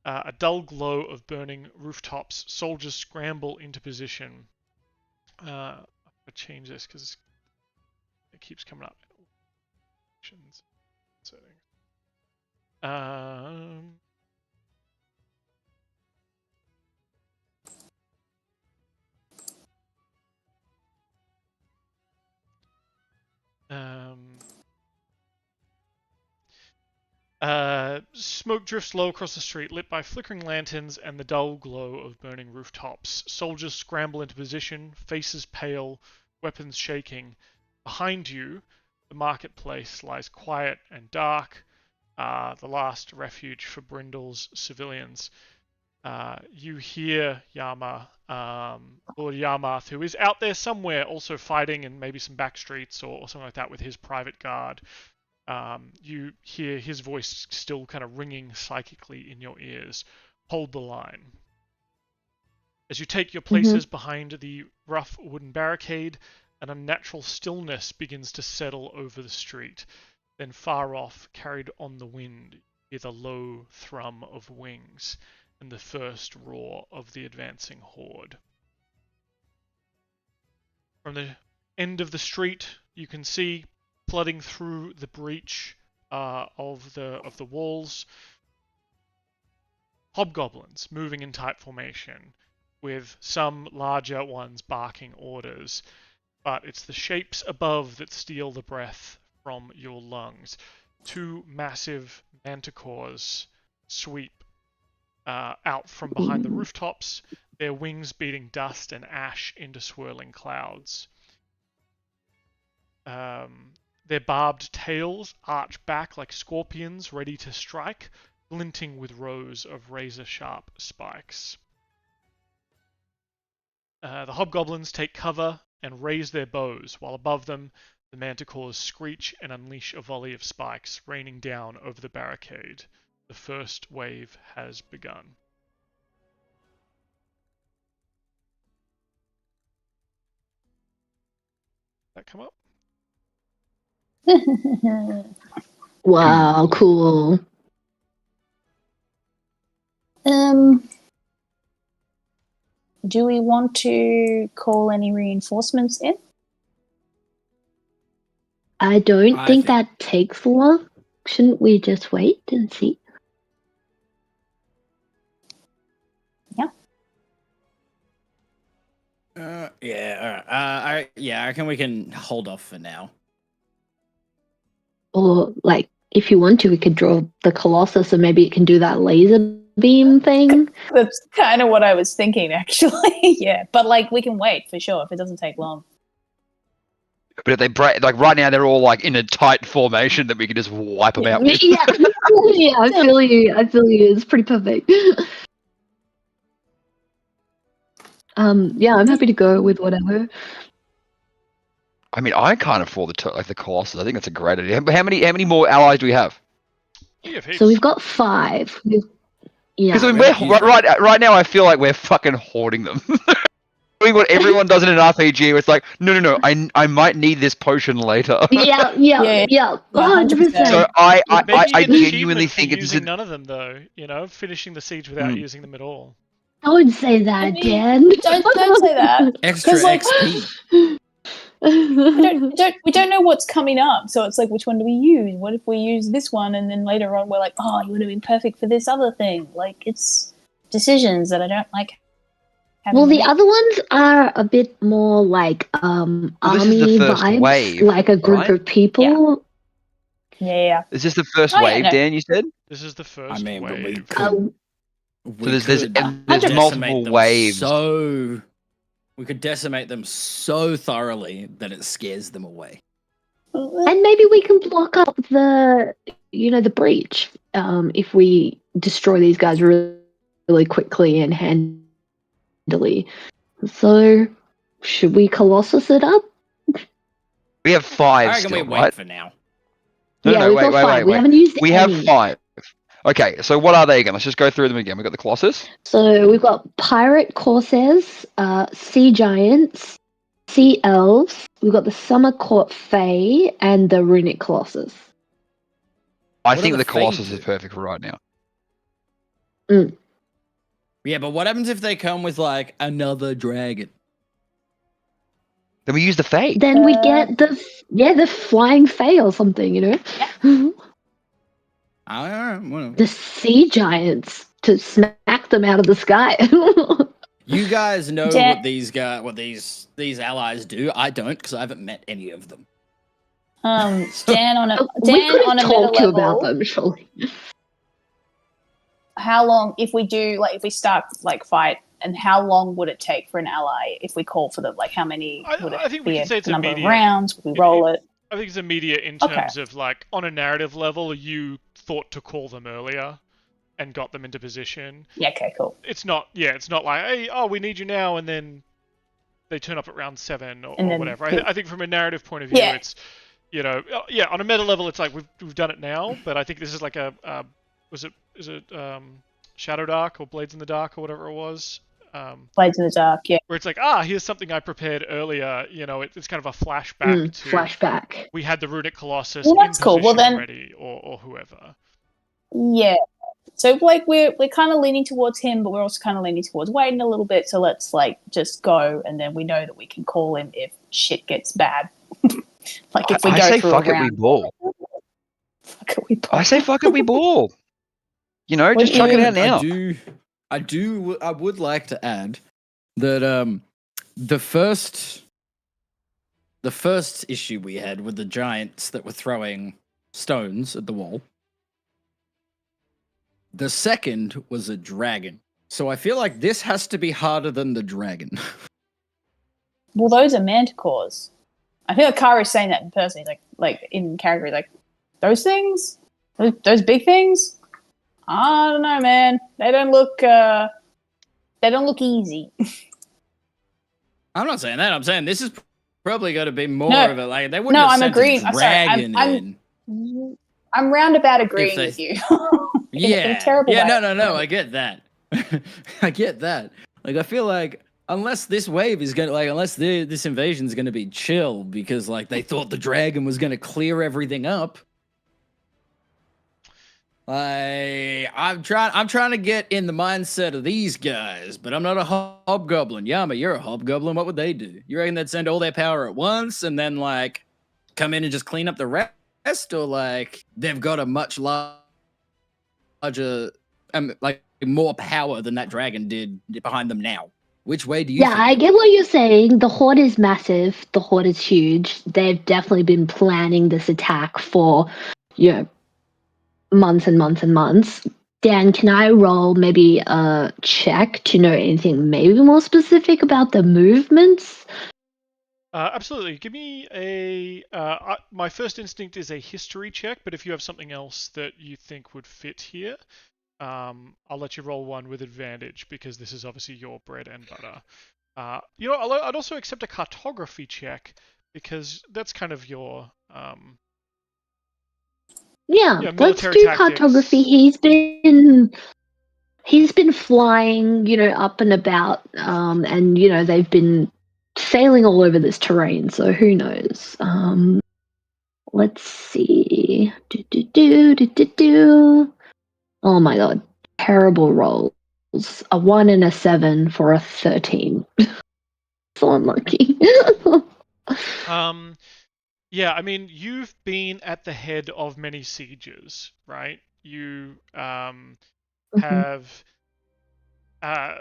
a dull glow of burning rooftops. Soldiers scramble into position. I'll change this because it keeps coming up. Settings. Smoke drifts low across the street, lit by flickering lanterns and the dull glow of burning rooftops. Soldiers scramble into position, faces pale, weapons shaking. Behind you, the marketplace lies quiet and dark, the last refuge for Brindle's civilians. You hear Lord Yarmarth, who is out there somewhere also fighting in maybe some back streets or something like that with his private guard. You hear his voice still kind of ringing psychically in your ears. Hold the line. As you take your places behind the rough wooden barricade, an unnatural stillness begins to settle over the street. Then far off, carried on the wind, you hear the low thrum of wings and the first roar of the advancing horde. From the end of the street, you can see flooding through the breach of the walls, hobgoblins moving in tight formation, with some larger ones barking orders. But it's the shapes above that steal the breath from your lungs. Two massive manticores sweep out from behind the rooftops, their wings beating dust and ash into swirling clouds. Their barbed tails arch back like scorpions ready to strike, glinting with rows of razor-sharp spikes. The hobgoblins take cover and raise their bows, while above them the manticores screech and unleash a volley of spikes raining down over the barricade. The first wave has begun. That come up? Wow, cool. Do we want to call any reinforcements in? I don't think that takes long. Shouldn't we just wait and see? Yeah, alright. I reckon we can hold off for now. Or, like, if you want to, we could draw the Colossus and maybe it can do that laser beam thing. That's kind of what I was thinking, actually. Yeah, but, like, we can wait for sure if it doesn't take long. But if they break, like right now, they're all like in a tight formation that we can just wipe them out with. Yeah, I feel you. It's pretty perfect. I'm happy to go with whatever. I mean, I can't afford the Colossus. I think that's a great idea. How many more allies do we have? So we've got 5. Because right now, I feel like we're fucking hoarding them. Doing what everyone does in an RPG, where it's like, no, I might need this potion later. Yeah. 100%. So I genuinely think it's using none of them though. You know, finishing the siege without using them at all. Don't say that, Dan. Don't say that. Extra XP. We don't know what's coming up, so it's like, which one do we use? What if we use this one and then later on we're like, oh, you would have been perfect for this other thing? Like, it's decisions that I don't like. Well, the other ones are a bit more like army vibes, wave, like a group of people. Yeah. Is this the first wave, Dan? You said this is the first wave. There's multiple waves. So we could decimate them so thoroughly that it scares them away. And maybe we can block up the breach if we destroy these guys really, really quickly and handily. So, should we Colossus it up? We have 5 I reckon still, we wait right? for now. No, we've got 5. wait. We haven't used We any. have 5. Okay, so what are they again? Let's just go through them again. We've got the Colossus. So we've got pirate corsairs, sea giants, sea elves, We've got the Summer Court Fae and the Runic Colossus. I What think do the the Colossus Fae is do? perfect for right now. Yeah, but what happens if they come with like another dragon? Then we use the Fae. Then we get the flying Fae or something, you know? All right, whatever. The sea giants to smack them out of the sky. You guys know Dan- what these allies do. I don't, because I haven't met any of them. Dan on a we Dan could on have a meta talked to you about level. them, surely. How long, if we start like fight, and how long would it take for an ally if we call for them? Like, how many would it I think we be? can say it's a number immediate. of rounds? Would we roll it? I think it's immediate in Okay. terms of like on a narrative level, you thought to call them earlier and got them into position. Yeah. Okay. Cool. It's not like, hey, oh, we need you now, and then they turn up at round 7 or then whatever. cool. I think from a narrative point of view, Yeah. it's, you know, yeah, on a meta level, it's like we've done it now, but I think this is like is it Shadow Dark or Blades in the Dark or whatever it was. Blades in the Dark. Yeah. Where it's like, here's something I prepared earlier. You know, it's kind of a flashback to Flashback. we had the Runic Colossus Well, in that's cool. position Well, then- already, or whoever. Yeah. So like we're kind of leaning towards him, but we're also kind of leaning towards Wayne a little bit. So let's like just go, and then we know that we can call him if shit gets bad. Like if we I go say through fuck a it, round. we ball. Fuck it, we ball. I say fuck it, we ball. You know, What just do chuck you- it out now. I would like to add that the first issue we had with the giants that were throwing stones at the wall. The second was a dragon. So I feel like this has to be harder than the dragon. Well, those are manticores. I feel like Kara's saying that in person. He's like in character, he's like, those things? Those big things? I don't know, man. They don't look easy. I'm not saying that. I'm saying this is probably going to be more No. of a like they wouldn't No, have I'm sent agreeing. a I'm sorry. dragon I'm- in. I'm roundabout agreeing they- with you. Yeah, in a terrible yeah, way. no, I get that. I get that. Like, I feel like unless this wave is gonna unless this invasion is gonna be chill because like they thought the dragon was gonna clear everything up. I'm trying to get in the mindset of these guys, but I'm not a hobgoblin. Yama, you're a hobgoblin. What would they do? You reckon they'd send all their power at once and then like come in and just clean up the rest, or like they've got a much larger, like more power than that dragon did behind them now? Which way do you? Yeah, think? I get what you're saying. The horde is massive. The horde is huge. They've definitely been planning this attack for, months and months and months. Dan, can I roll maybe a check to know anything maybe more specific about the movements? Absolutely. Give me my first instinct is a history check, but if you have something else that you think would fit here, I'll let you roll one with advantage because this is obviously your bread and butter. I'd also accept a cartography check because that's kind of your Yeah, let's military do tactics. cartography. He's been flying, up and about, and they've been sailing all over this terrain. So who knows? Let's see. Oh my god, terrible rolls. A 1 and a 7 for a 13. So unlucky. Yeah, I mean, you've been at the head of many sieges, right? You have, and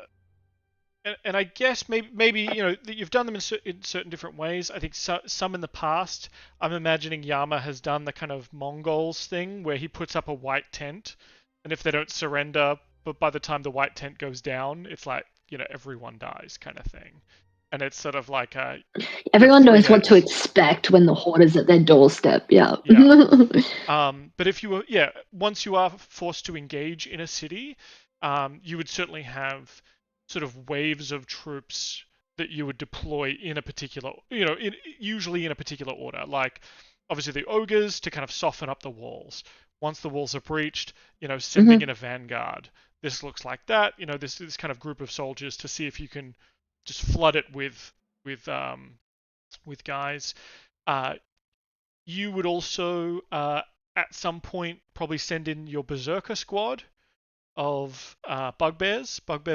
I guess maybe you've done them in certain different ways. I think some in the past. I'm imagining Yama has done the kind of Mongols thing where he puts up a white tent, and if they don't surrender, but by the time the white tent goes down, it's like everyone dies kind of thing. And it's sort of like everyone knows what to expect when the horde is at their doorstep. Yeah. But if once you are forced to engage in a city, you would certainly have sort of waves of troops that you would deploy in a particular, usually in a particular order. Like obviously the ogres to kind of soften up the walls. Once the walls are breached, sending in a vanguard. This looks like that. This kind of group of soldiers to see if you can just flood it with with guys. You would also, at some point, probably send in your berserker squad of bugbear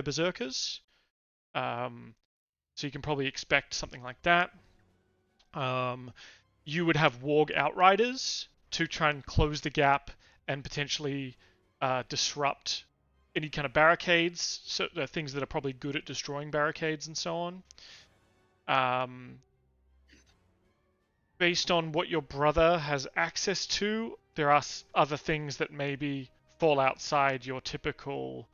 berserkers. So you can probably expect something like that. You would have warg outriders to try and close the gap and potentially disrupt any kind of barricades, so things that are probably good at destroying barricades and so on. Based on what your brother has access to, there are other things that maybe fall outside your typical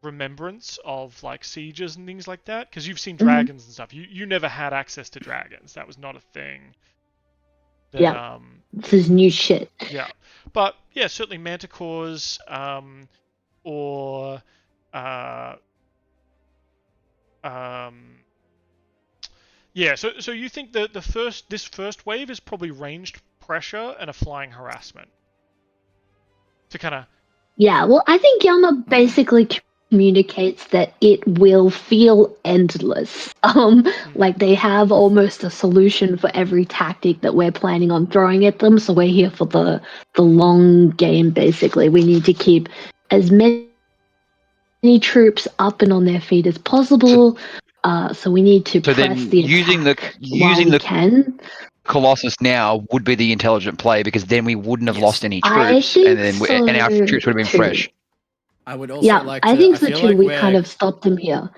remembrance of like sieges and things like that, because you've seen dragons and stuff. You never had access to dragons. That was not a thing. That, this is new shit. Yeah, but yeah, certainly manticores, or yeah. So you think that this first wave is probably ranged pressure and a flying harassment to kind of. Yeah, well, I think Yama basically communicates that it will feel endless. Like they have almost a solution for every tactic that we're planning on throwing at them. So we're here for the long game. Basically, we need to keep as many troops up and on their feet as possible. So we need to press the attack using the can. Colossus now would be the intelligent play, because then we wouldn't have lost any troops, and our troops would have been fresh. I would also like to... I think so too. Like we kind of stopped them here.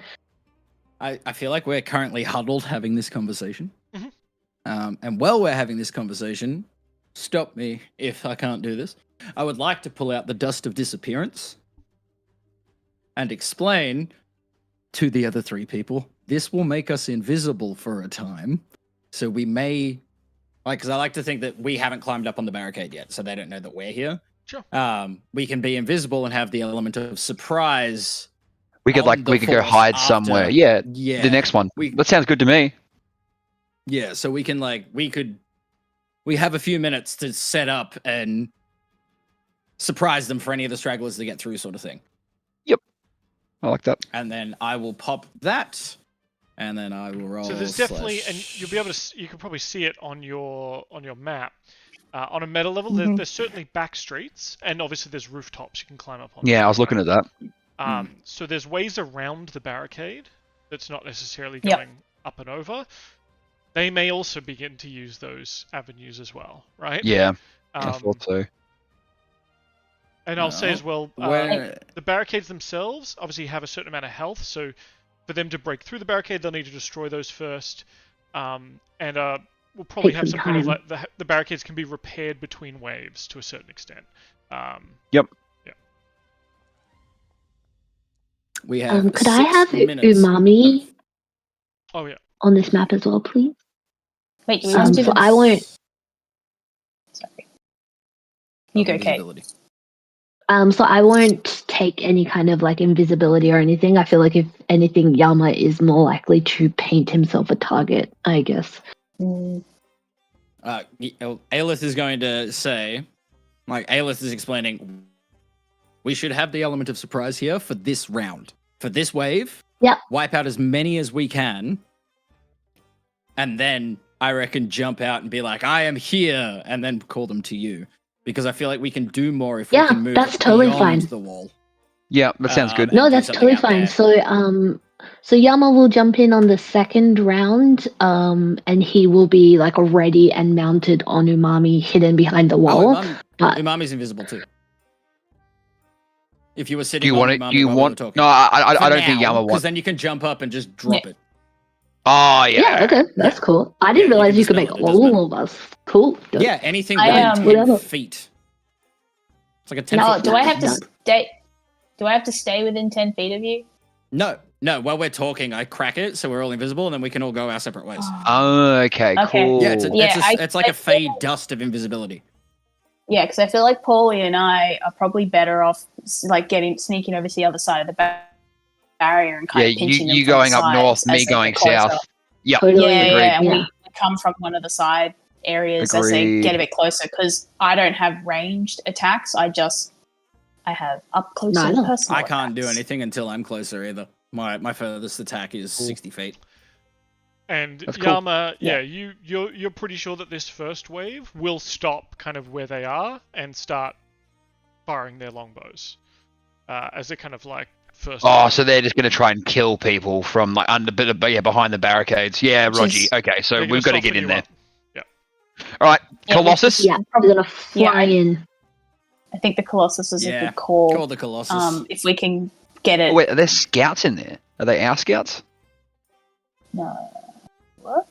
I feel like we're currently huddled having this conversation. Mm-hmm. And while we're having this conversation, stop me if I can't do this. I would like to pull out the dust of disappearance and explain to the other three people, this will make us invisible for a time. So we may... because I like to think that we haven't climbed up on the barricade yet, so they don't know that we're here. Sure. We can be invisible and have the element of surprise. We could go hide somewhere. Yeah. The next one. That sounds good to me. Yeah. So we can we have a few minutes to set up and surprise them for any of the stragglers to get through, sort of thing. Yep. I like that. And then I will pop that, and then I will roll. So there's definitely, and you'll be able to. You can probably see it on your map. On a meta level, there's certainly back streets, and obviously there's rooftops you can climb up on. Yeah, I was looking at that. So there's ways around the barricade that's not necessarily going up and over. They may also begin to use those avenues as well, right? Yeah, I thought so. And I'll say as well, the barricades themselves obviously have a certain amount of health, so for them to break through the barricade, they'll need to destroy those first. We'll probably have some kind of like the barricades can be repaired between waves to a certain extent. Yep. Yeah. We have. Could I have umami? Oh yeah. On this map as well, please. Wait, do we want to do I won't. Sorry. You go, Kate. So I won't take any kind of like invisibility or anything. I feel like if anything, Yama is more likely to paint himself a target, I guess. Aelith is going to say, Aelith is explaining, we should have the element of surprise here for this round. For this wave, wipe out as many as we can, and then I reckon jump out and be like, I am here, and then call them to you. Because I feel like we can do more if we can move that's totally beyond fine. The wall. Yeah, that sounds good. No, that's totally fine. So Yama will jump in on the second round, and he will be like ready and mounted on Umami, hidden behind the wall. Umami's invisible too. If you were sitting, No, I don't think Yama wants. Because then you can jump up and just drop it. Oh yeah. Yeah, okay, that's cool. I didn't realize you could make all of us. Cool. Good. Yeah, anything within 10 feet. It's like a 10 feet. Do I have to stay? Do I have to stay within 10 feet of you? No. While we're talking, I crack it so we're all invisible, and then we can all go our separate ways. Oh, okay, cool. Yeah, it's like a fade dust of invisibility. Yeah, because I feel like Paulie and I are probably better off like sneaking over to the other side of the barrier and kind of pinching them. You going up north, me going south. Yep. And we come from one of the side areas as they get a bit closer, because I don't have ranged attacks. I have up close and personal. I can't do anything until I'm closer either. My furthest attack is 60 feet. And That's cool. Yama, Yeah. you're pretty sure that this first wave will stop kind of where they are and start firing their longbows as a kind of like first. Oh, so they're just going to try and kill people from like behind the barricades. Yeah, Roger. Okay, so They're gonna we've got to soften get in you there. up. Yeah. All right, Yeah, Colossus. Yeah, probably gonna fly Yeah, in. I think the Colossus is a Yeah. good call. Call the Colossus. If we can get it. Oh, wait, are there scouts in there? Are they our scouts? No. What?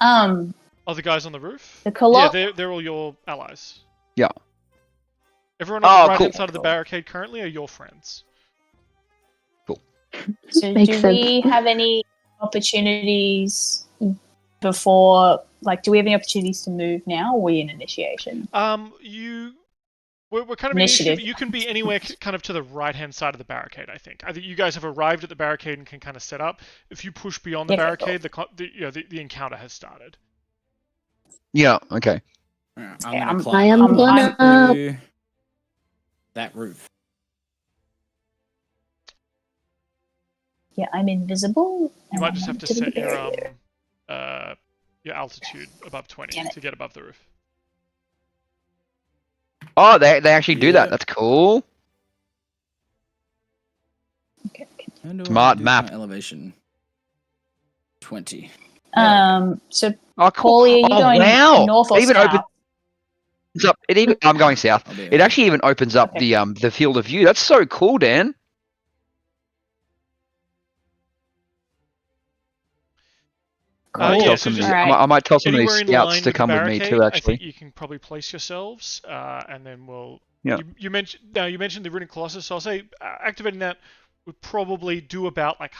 Oh, the guys on the roof? The Colossus. Yeah, they're all your allies. Yeah. Everyone on the right-hand cool. side of the barricade currently are your friends. So Makes do sense. we have any opportunities before? Like, do we have any opportunities to move now, or are we in initiation? We're kind of Initiative. You can be anywhere kind of to the right-hand side of the barricade, I think. I think you guys have arrived at the barricade and can kind of set up. If you push beyond the Okay, barricade, the encounter has started. Yeah. Okay. Alright, Okay, I'm I'm- gonna climb. I am I'm gonna- to that roof. Yeah, I'm invisible. You might just have to to the set barrier. your altitude above 20 Damn it. to get above the roof. Oh, they actually do Yeah. that. That's cool. Okay. How do I Smart do map. my elevation. 20. So Oh, cool. Paulie, are you Oh, going wow. north or It even south? opens up. I'm going south. I'll be It actually even opens up Okay. the field of view. That's so cool, Dan. Cool. Yeah, so just Alright. I might tell some of anywhere these in line scouts to with the come with me barricade, too. I Actually, think you can probably place yourselves, and then we'll. Yeah. You mentioned the runic colossus, so I'll say activating that would probably do about like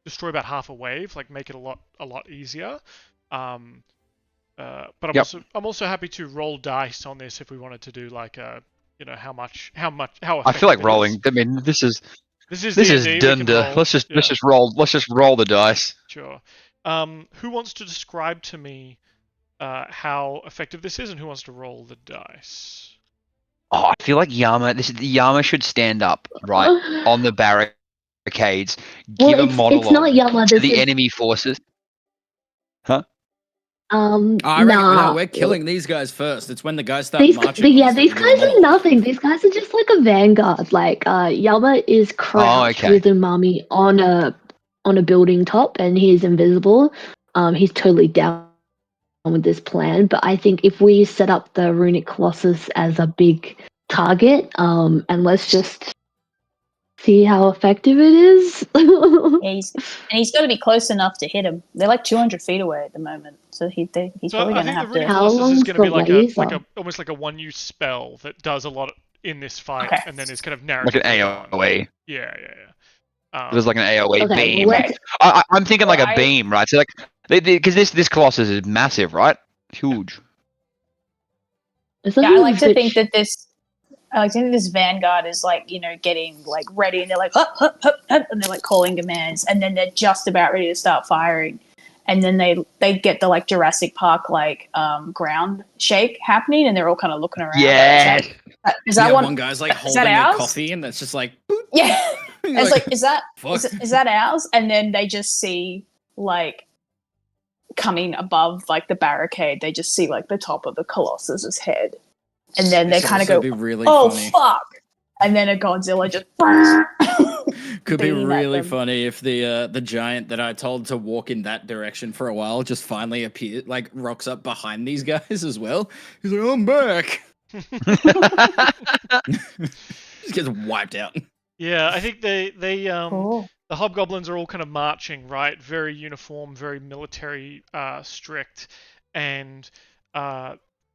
destroy about half a wave, like make it a lot easier. But Yep. I'm also happy to roll dice on this if we wanted to do like how I feel like effective it is. rolling. I mean, this is This is D&D. we can roll. Let's just roll. Let's just roll the dice. Sure. Who wants to describe to me how effective this is, and who wants to roll the dice? Oh, I feel like Yama should stand up right on the barricades, give a monologue it's not Yama. to This the is, enemy forces. Huh? I reckon nah. no, we're killing these guys first. It's when the guys start These marching. on us that these we do guys them are all. nothing. These guys are just like a vanguard. Like Yama is crouched okay. with Umami on a building top, and he is invisible. He's totally down with this plan. But I think if we set up the runic colossus as a big target, and let's just see how effective it is. Yeah, he's got to be close enough to hit him. They're like 200 feet away at the moment, so he's So probably I going to think have the runic to. How colossus is long's going to be the like laser? almost like a one-use spell that does a lot in this fight, Okay. and then is kind of Like narrative. an AOE. Yeah. It was like an AOE Okay, beam. let's- I'm thinking like a I- beam, right? So like, because this colossus is massive, right? Huge. Yeah, I like to think that this vanguard is like getting like ready, and they're like hup, hup, hup, hup, and they're like calling commands, and then they're just about ready to start firing, and then they get the like Jurassic Park like ground shake happening, and they're all kind of looking around. Yeah. Is that one guy's like is holding that their ours? coffee, and that's just like. Boop. Yeah. It's like, is that Fuck. is that ours? And then they just see like coming above like the barricade, they just see like the top of the Colossus's head, and then they This kind of also go, be really "Oh funny. fuck!" And then a Godzilla just Could be beaming at really them. funny if the giant that I told to walk in that direction for a while just finally appeared, like rocks up behind these guys as well. He's like, "I'm back." Just gets wiped out. Yeah, I think they Cool. the hobgoblins are all kind of marching, right? Very uniform, very military strict, and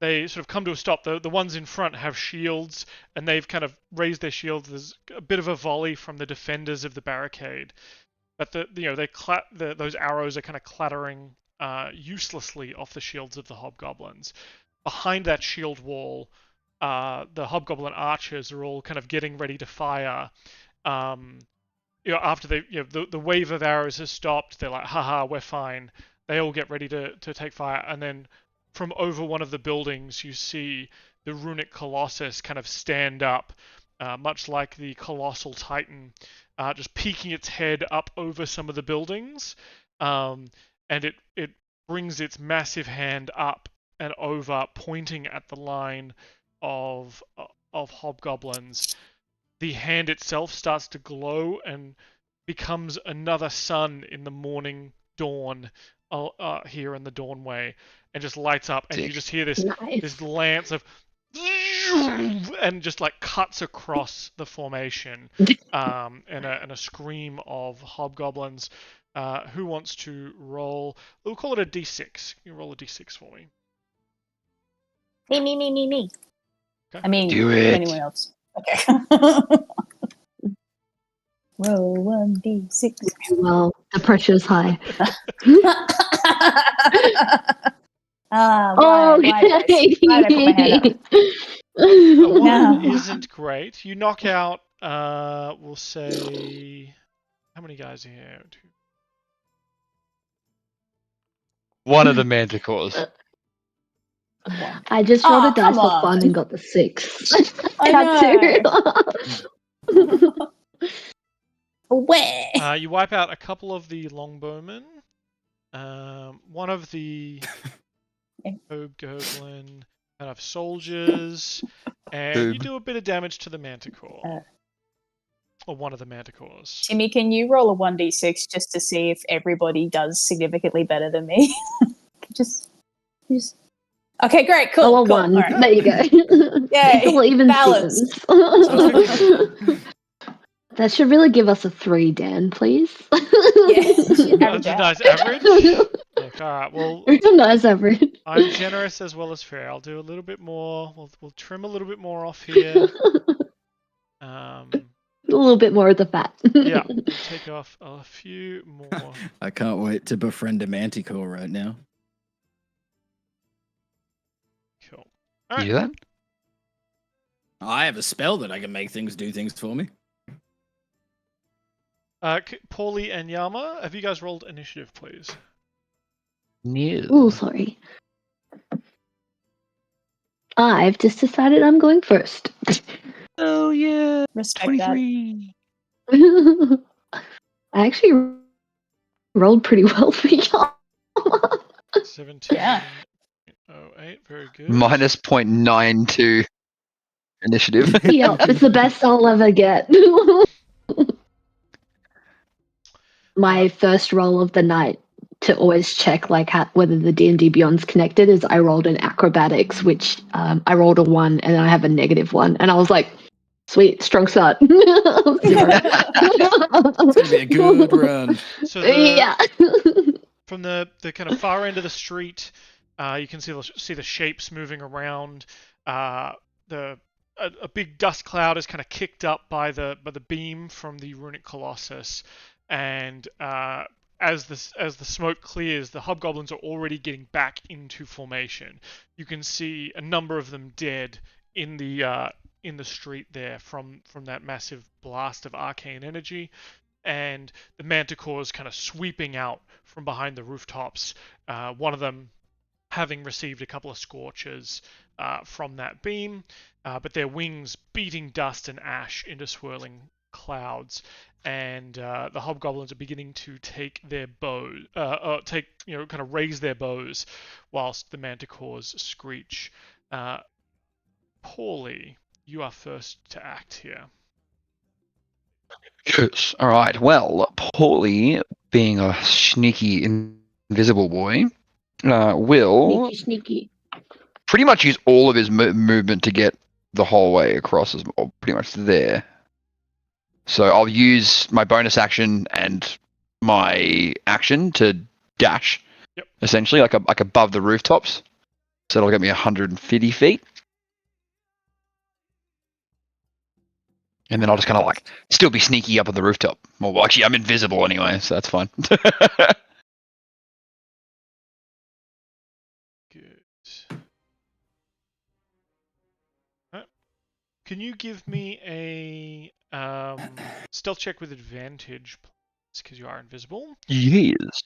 they sort of come to a stop. The ones in front have shields, and they've kind of raised their shields. There's a bit of a volley from the defenders of the barricade, but those arrows are kind of clattering uselessly off the shields of the hobgoblins. Behind that shield wall, the hobgoblin archers are all kind of getting ready to fire. After the wave of arrows has stopped, they're like, haha, we're fine. They all get ready to take fire, and then from over one of the buildings, you see the runic colossus kind of stand up, much like the colossal titan, just peeking its head up over some of the buildings. And and it brings its massive hand up and over, pointing at the line of hobgoblins. The hand itself starts to glow and becomes another sun in the morning dawn here in the Dawnway, and just lights up, and you just hear this lance of and just like cuts across the formation, and a scream of hobgoblins. Who wants to roll? We'll call it a d6. You roll a d6 for me. Me. Okay. I mean, Do it. anyone else? Okay. Roll 1d6. Well, the pressure's high. Okay. Why'd I put my hand up? One No. isn't great. You knock out, we'll say, how many guys are here? Two. One of the manticores. I just rolled a dice come for on. fun and got the 6. I know. Where? You wipe out a couple of the longbowmen. One of the hobgoblin kind of soldiers, and you do a bit of damage to the manticore. Or one of the manticores. Timmy, can you roll a 1d6 just to see if everybody does significantly better than me? just. Okay, great, cool. Oh, a cool. 1. Right. There you go. Yay, It's all even balance. Stevens. That should really give us a 3, Dan, please. That's a nice average. Look, alright, well, Nice average. I'm generous as well as fair. I'll do a little bit more. We'll trim a little bit more off here. A little bit more of the fat. Yeah, we'll take off a few more. I can't wait to befriend a manticore right now. Cool. You do that? I have a spell that I can make things do things for me. Paulie and Yama, have you guys rolled initiative, please? No. Oh, sorry. I've just decided I'm going first. Oh yeah. Respect 23. I actually rolled pretty well for y'all. 17. Yeah. 08, very good. Minus 0.92 initiative. Yeah, it's the best I'll ever get. My first roll of the night to always check like whether the D&D Beyond's connected is I rolled an acrobatics, which I rolled a 1 and I have a -1, and I was like, sweet, strong start. It's gonna be a good run. So Yeah. from the kind of far end of the street, you can see the shapes moving around. A big dust cloud is kind of kicked up by the beam from the runic colossus, and as the smoke clears, the hobgoblins are already getting back into formation. You can see a number of them dead in the street there from that massive blast of arcane energy, and the manticores kind of sweeping out from behind the rooftops. One of them having received a couple of scorches from that beam, but their wings beating dust and ash into swirling clouds, and the hobgoblins are beginning to take their bows, kind of raise their bows, whilst the manticores screech. Paulie, you are first to act here. Yes. All right. Well, Paulie, being a sneaky invisible boy, will Sneaky. pretty much use all of his movement to get the whole way across, or pretty much there. So I'll use my bonus action and my action to dash, essentially, like above the rooftops. So it'll get me 150 feet. And then I'll just kind of like still be sneaky up on the rooftop. Well, actually, I'm invisible anyway, so that's fine. Good. Can you give me a stealth check with advantage, please? Because you are invisible. Yes.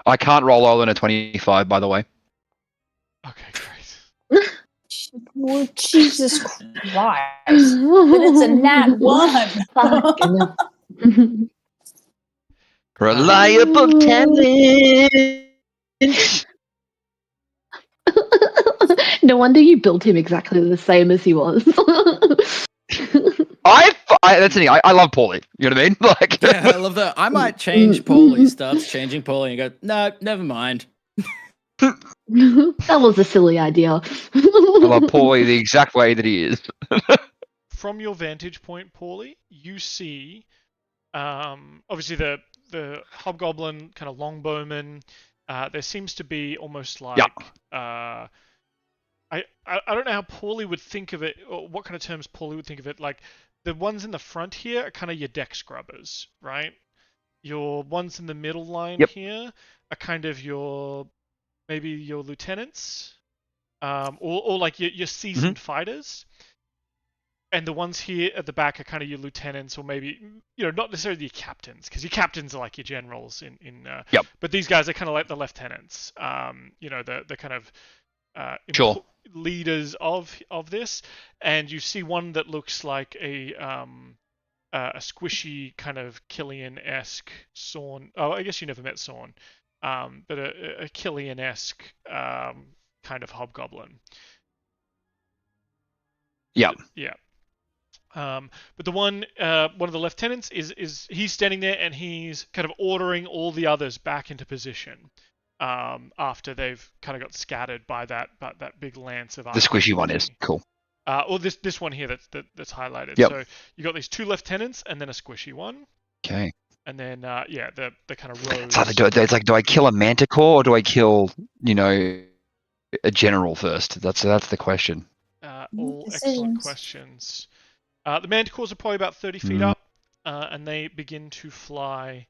I can't roll lower than a 25, by the way. Okay, great. Well, Jesus Christ. But it's a nat 1. Reliable talent. No wonder you built him exactly the same as he was. That's the thing. I love Paulie. You know what I mean? Like, Yeah, I love that. I might change Paulie. Starts changing Paulie and you go, no, never mind. That was a silly idea. I love Paulie the exact way that he is. From your vantage point, Paulie, you see, obviously the hobgoblin kind of longbowman. There seems to be almost like I don't know how Paulie would think of it, or what kind of terms Paulie would think of it. Like the ones in the front here are kind of your deck scrubbers, right? Your ones in the middle line here are kind of maybe your lieutenants, or like your seasoned fighters. And the ones here at the back are kind of your lieutenants, or maybe, not necessarily your captains, because your captains are like your generals but these guys are kind of like the lieutenants, the kind of leaders of this. And you see one that looks like a squishy kind of Killian-esque Sorn. Oh, I guess you never met Sorn, but a Killian-esque kind of hobgoblin. Yeah. Yeah. But the one of the lieutenants is he's standing there and he's kind of ordering all the others back into position after they've kind of got scattered by that big lance of the squishy one is cool. Or this one here that's highlighted. Yep. So you got these two lieutenants and then a squishy one. Okay. And then the kind of rows. So it's like, do I kill a manticore or do I kill a general first? That's the question. All excellent questions. The manticores are probably about 30 feet up, and they begin to fly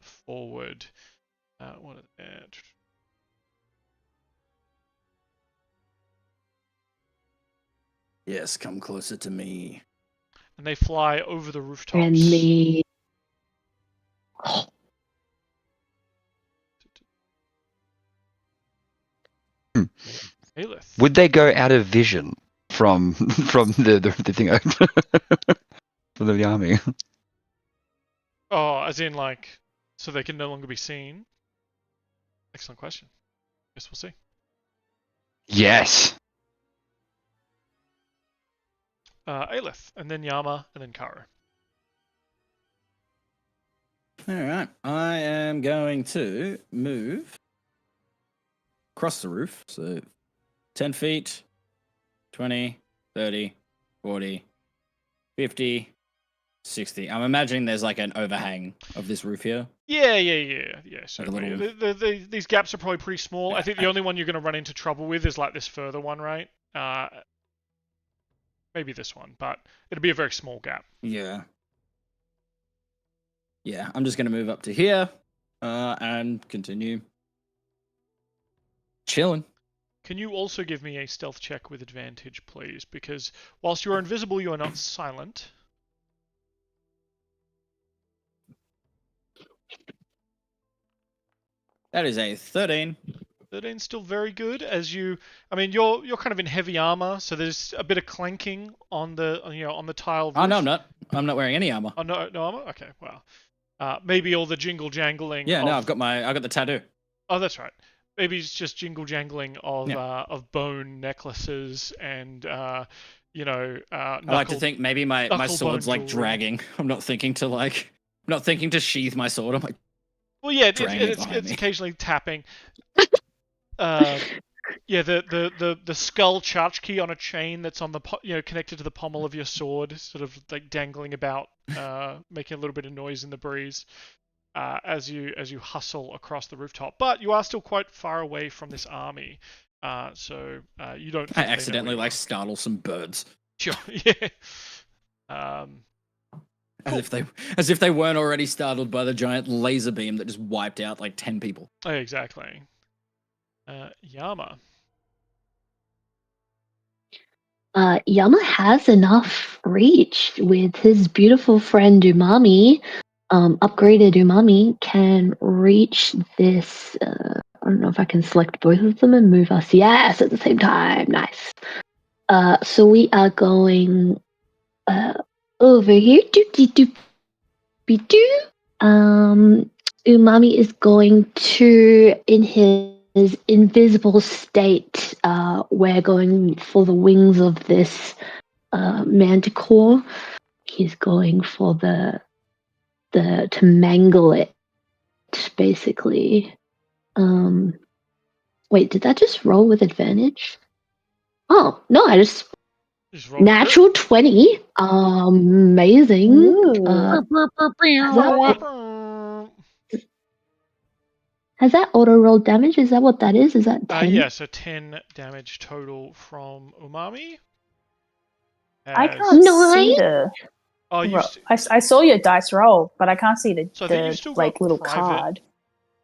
forward. What are they? Yes, come closer to me. And they fly over the rooftops. And me. Aelith. Would they go out of vision from the thing from the army? Oh, as in like, so they can no longer be seen? Excellent question. Guess we'll see. Yes. Aelith, and then Yama, and then Kara. Alright, I am going to move across the roof, so 10 feet, 20, 30, 40, 50, 60. I'm imagining there's like an overhang of this roof here. Yeah. So Like these gaps are probably pretty small. Yeah. I think the only one you're going to run into trouble with is like this further one, right? Maybe this one, but it'll be a very small gap. Yeah. Yeah, I'm just going to move up to here and continue chilling. Can you also give me a stealth check with advantage, please? Because whilst you are invisible, you are not silent. That is a 13. 13's still very good. You're kind of in heavy armor, so there's a bit of clanking on the tile roof. Oh no, I'm not. I'm not wearing any armor. Oh no armor. Okay, well, maybe all the jingle jangling. Yeah, no, I've got the tattoo. Oh, that's right. Maybe it's just jingle jangling of bone necklaces and I like to think maybe my sword's like dragging. I'm not thinking to sheath my sword. I'm like, well, yeah, it's occasionally tapping. The skull tchotchke on a chain that's on the connected to the pommel of your sword, sort of like dangling about, making a little bit of noise in the breeze. As you hustle across the rooftop, but you are still quite far away from this army, so you don't. I accidentally startle some birds. Sure, yeah. As if they weren't already startled by the giant laser beam that just wiped out like 10 people. Exactly. Yama. Yama has enough reach with his beautiful friend Umami. Upgraded Umami can reach this. I don't know if I can select both of them and move us. Yes, at the same time. Nice. So we are going over here. Umami is going to, in his invisible state, we're going for the wings of this manticore. He's going for to mangle it, basically. Wait, did that just roll with advantage? Oh no, I just natural 20. Amazing. Has that auto roll damage? Is that what that is? Is that 10? Yeah, so 10 damage total from Umami. I can't see the. Oh, I saw your dice roll, but I can't see the like little card.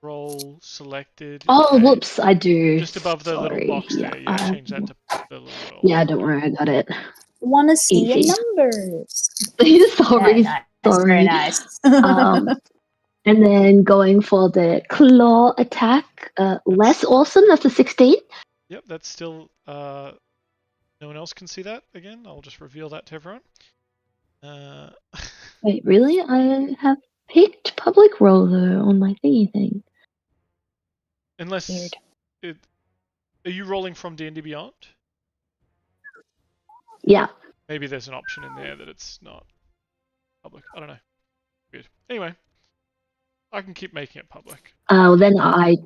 Roll selected. Oh, whoops! I do. Just above the little box there. Yeah, change that to the little roll. Yeah, don't worry, I got it. Want to see your numbers? Sorry, nice. sorry. Very nice. And then going for the claw attack. Less awesome. That's a 16. Yep, that's still. No one else can see that again. I'll just reveal that to everyone. Wait, really? I have picked public roll though on my thingy thing. Unless are you rolling from D&D Beyond? Yeah. Maybe there's an option in there that it's not public. I don't know. Weird. Anyway, I can keep making it public. Then I.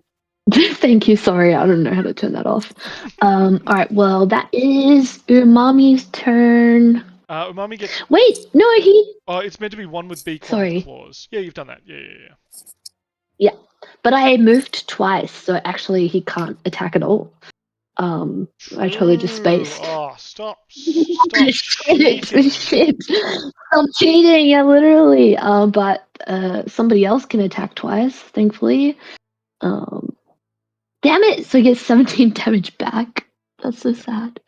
Thank you. Sorry, I don't know how to turn that off. All right. Well, that is Umami's turn. Umami gets. Wait, no, he. Oh, it's meant to be one with beak, one with claws. Yeah, you've done that. Yeah. But I moved twice, so actually he can't attack at all. I totally just spaced. Oh, stop cheating. Shit. Stop cheating, yeah, literally. But somebody else can attack twice, thankfully. Damn it! So he gets 17 damage back. That's so sad.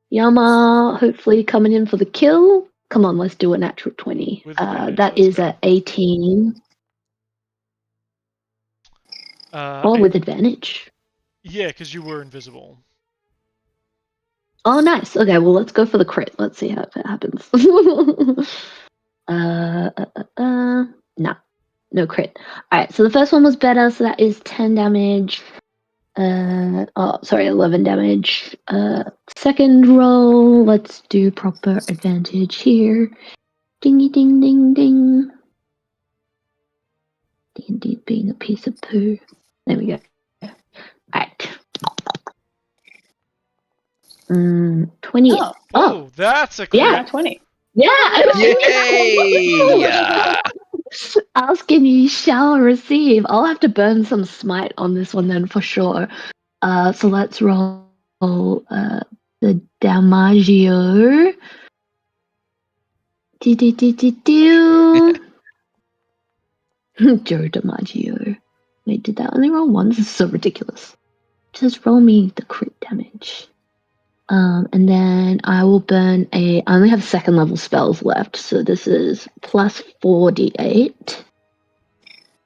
Yama, hopefully coming in for the kill. Come on, let's do a natural 20. That is at 18. With advantage. Yeah, because you were invisible. Oh, nice. Okay, well, let's go for the crit. Let's see how it happens. No crit. Alright, so the first one was better, so that is 10 damage. 11 damage. Second roll, let's do proper advantage here. Dingy ding ding ding. D&D being a piece of poo. There we go. Alright. 20. Oh, that's a crit. Yeah, 20. Yeah. Yay! Asking you shall receive. I'll have to burn some smite on this one then for sure. So let's roll the Damaggio. Joe Damaggio. Wait, did that only roll one? This is so ridiculous. Just roll me the crit damage. And then I will burn I only have second level spells left, so this is plus 4d8.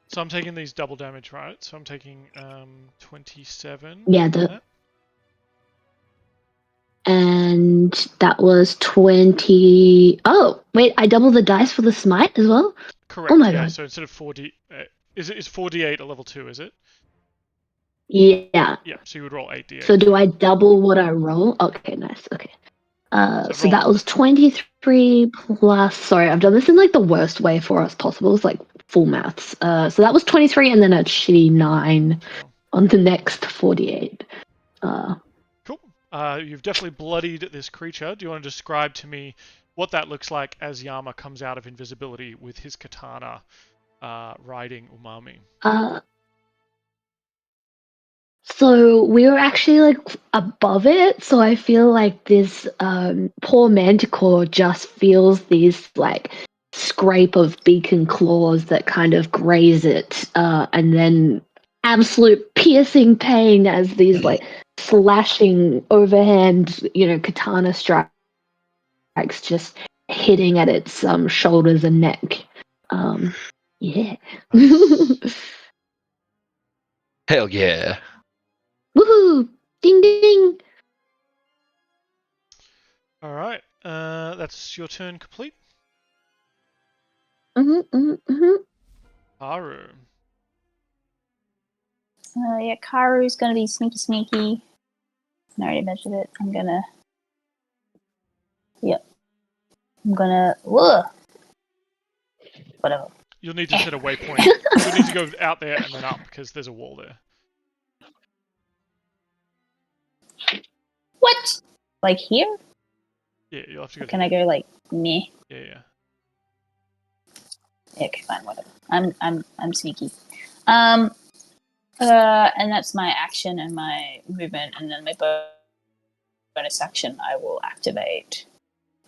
So I'm taking these double damage, right? So I'm taking 27. Yeah, and that was 20. Oh, wait, I double the dice for the smite as well? Correct. Oh my god. So instead of 4d, is 4d8 a level 2, is it? Yeah. Yeah, so you would roll 8d8. So do I double what I roll? Okay, nice. Okay. So that was 23 plus. Sorry, I've done this in like the worst way for us possible. It's like full maths. So that was 23 and then a shitty 9 on the next 48. Cool. You've definitely bloodied this creature. Do you want to describe to me what that looks like as Yama comes out of invisibility with his katana riding Umami? So we were actually like above it, so I feel like this poor manticore just feels these like scrape of beak and claws that kind of graze it, and then absolute piercing pain as these like slashing overhand, katana strikes just hitting at its shoulders and neck. Yeah. Hell yeah. Woohoo! Ding ding! Alright, that's your turn complete. Haru. Yeah, Karu's gonna be sneaky. I already measured it. I'm gonna. Yep. I'm gonna. Whoa. Whatever. You'll need to set a waypoint. You'll need to go out there and then up because there's a wall there. What? Like here? Yeah, you'll have to go. Or can I go like meh? Yeah. Okay, fine, whatever. I'm sneaky. And that's my action and my movement, and then my bonus action, I will activate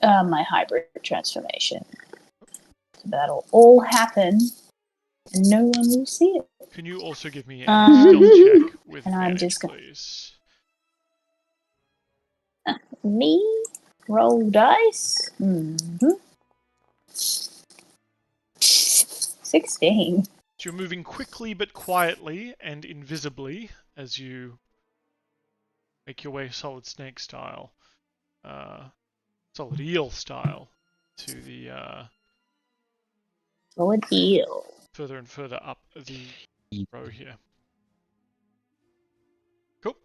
my hybrid transformation. So that'll all happen, and no one will see it. Can you also give me a stealth check with and I'm advantage, just gonna- please? Me? Roll dice? 16. So you're moving quickly but quietly and invisibly as you make your way solid snake style, solid eel style, to the Solid eel. further and further up the row here. Cool.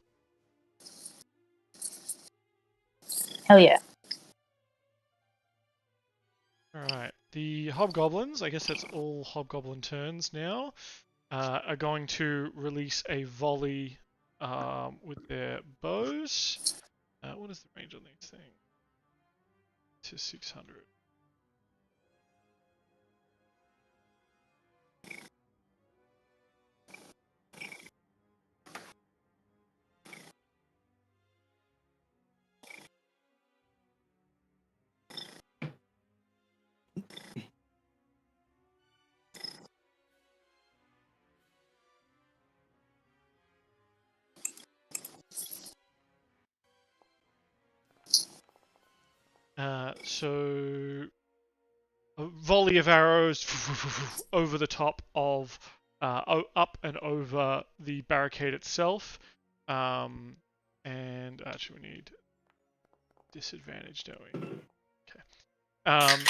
Hell yeah. Alright, the hobgoblins, I guess that's all hobgoblin turns now, are going to release a volley with their bows. What is the range on these things? To 600. So a volley of arrows over the top of, up and over the barricade itself. And actually we need disadvantage, don't we? Okay.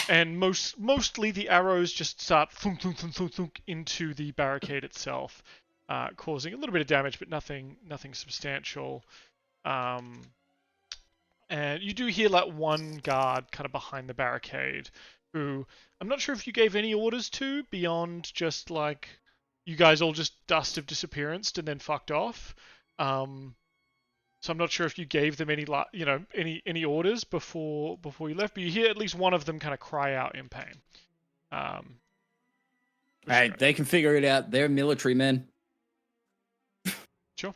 And mostly the arrows just start thunk, thunk, thunk, thunk, thunk into the barricade itself, causing a little bit of damage, but nothing substantial. And you do hear like one guard kind of behind the barricade, who I'm not sure if you gave any orders to beyond just like you guys all just dust of disappearance and then fucked off. So I'm not sure if you gave them any any orders before you left, but you hear at least one of them kind of cry out in pain. Hey, they can figure it out. They're military men. Sure.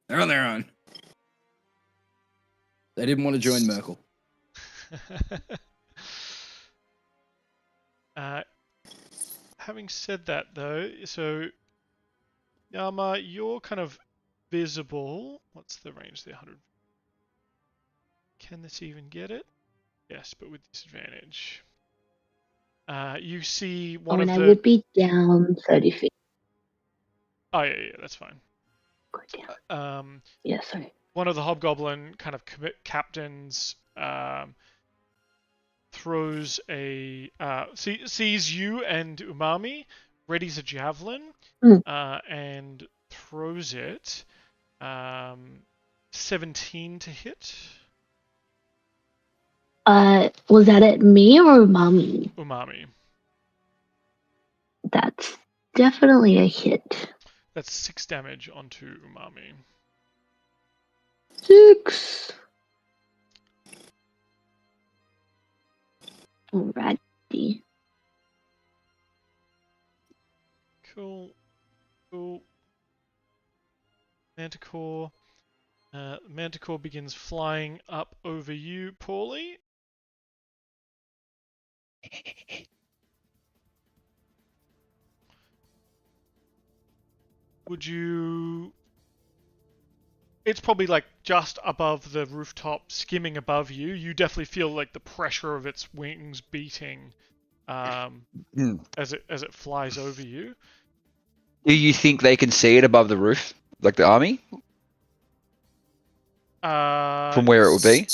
They're on their own. They didn't want to join Merkel. Having said that, though, so Yama, you're kind of visible. What's the range there? 100. Can this even get it? Yes, but with disadvantage. You see one of the. I would be down 30 feet. Oh yeah, that's fine. Yeah, sorry. One of the hobgoblin kind of captains throws a sees you and Umami, readies a javelin, and throws it. 17 to hit. Was that at me or Umami? Umami. That's definitely a hit. That's 6 damage onto Umami. 6. Alrighty. Cool. Manticore. Manticore begins flying up over you, Paulie. Would you... It's probably like just above the rooftop, skimming above you. You definitely feel like the pressure of its wings beating as it flies over you. Do you think they can see it above the roof, like the army, from where it would be?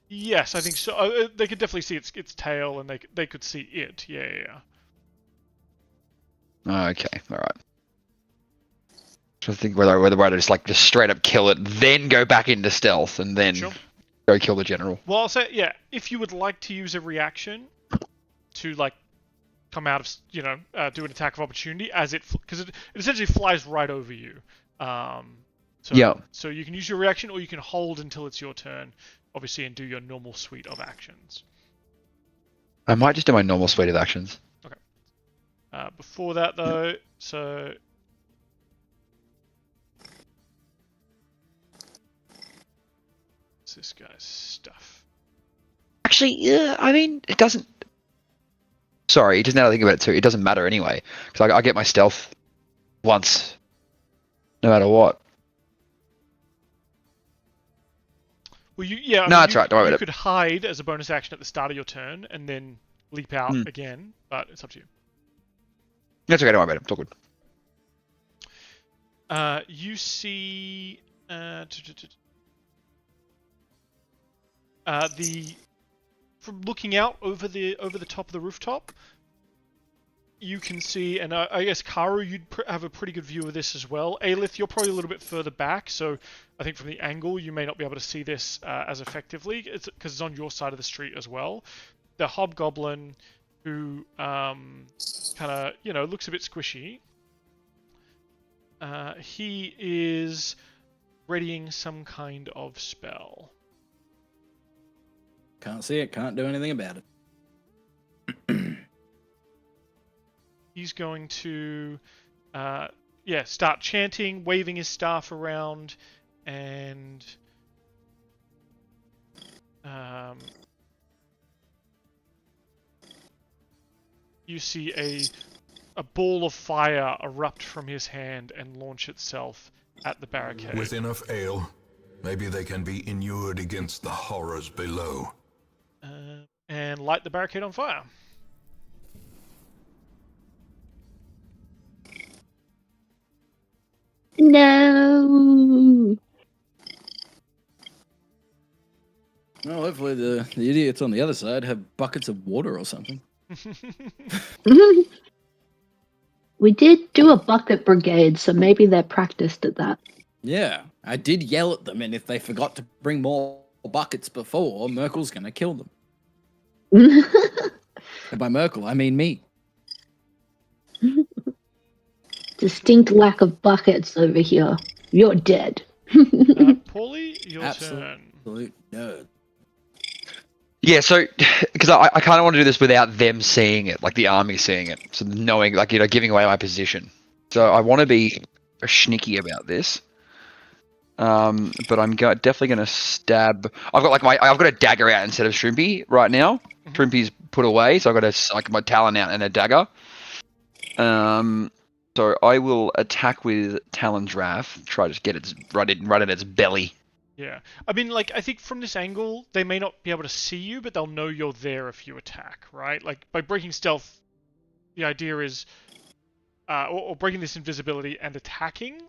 Yes, I think so. They could definitely see its tail, and they could see it. Yeah. Okay, all right. I think whether I just straight up kill it, then go back into stealth, and then go kill the general. Well, I'll say if you would like to use a reaction to come out of do an attack of opportunity because it essentially flies right over you. So you can use your reaction, or you can hold until it's your turn, obviously, and do your normal suite of actions. I might just do my normal suite of actions. Okay. Before that, though, so what's this guy's stuff? Actually, I mean, it doesn't. Sorry, just now that I think about it too, it doesn't matter anyway, because I get my stealth once, no matter what. Well, that's right. Don't worry about it. You could hide as a bonus action at the start of your turn, and then leap out again, but it's up to you. That's okay. Don't worry about it. It's all good. You see from looking out over the top of the rooftop, you can see, and I guess Karu, you'd have a pretty good view of this as well. Aelith, you're probably a little bit further back, so I think from the angle you may not be able to see this as effectively, because it's on your side of the street as well. The hobgoblin, who kind of looks a bit squishy. He is readying some kind of spell. Can't see it. Can't do anything about it. He's going to, start chanting, waving his staff around, and you see a ball of fire erupt from his hand and launch itself at the barricade. With enough ale, maybe they can be inured against the horrors below. And light the barricade on fire. No. Well, hopefully the idiots on the other side have buckets of water or something. We did do a bucket brigade, so maybe they're practiced at that. Yeah, I did yell at them, and if they forgot to bring more buckets before, Merkel's gonna kill them. And by Merkel, I mean me. Distinct lack of buckets over here. You're dead. Paulie, your turn. Absolute nerd. Yeah, so because I kind of want to do this without them seeing it, like the army seeing it, so knowing, giving away my position. So I want to be sneaky about this. But I'm definitely going to stab. I've got a dagger out instead of Shrimpy right now. Mm-hmm. Shrimpy's put away, so I've got my talon out and a dagger. So I will attack with Talon's Wrath, try to get it right in its belly. Yeah, I mean, I think from this angle, they may not be able to see you, but they'll know you're there if you attack, right? By breaking stealth, the idea is, or breaking this invisibility and attacking,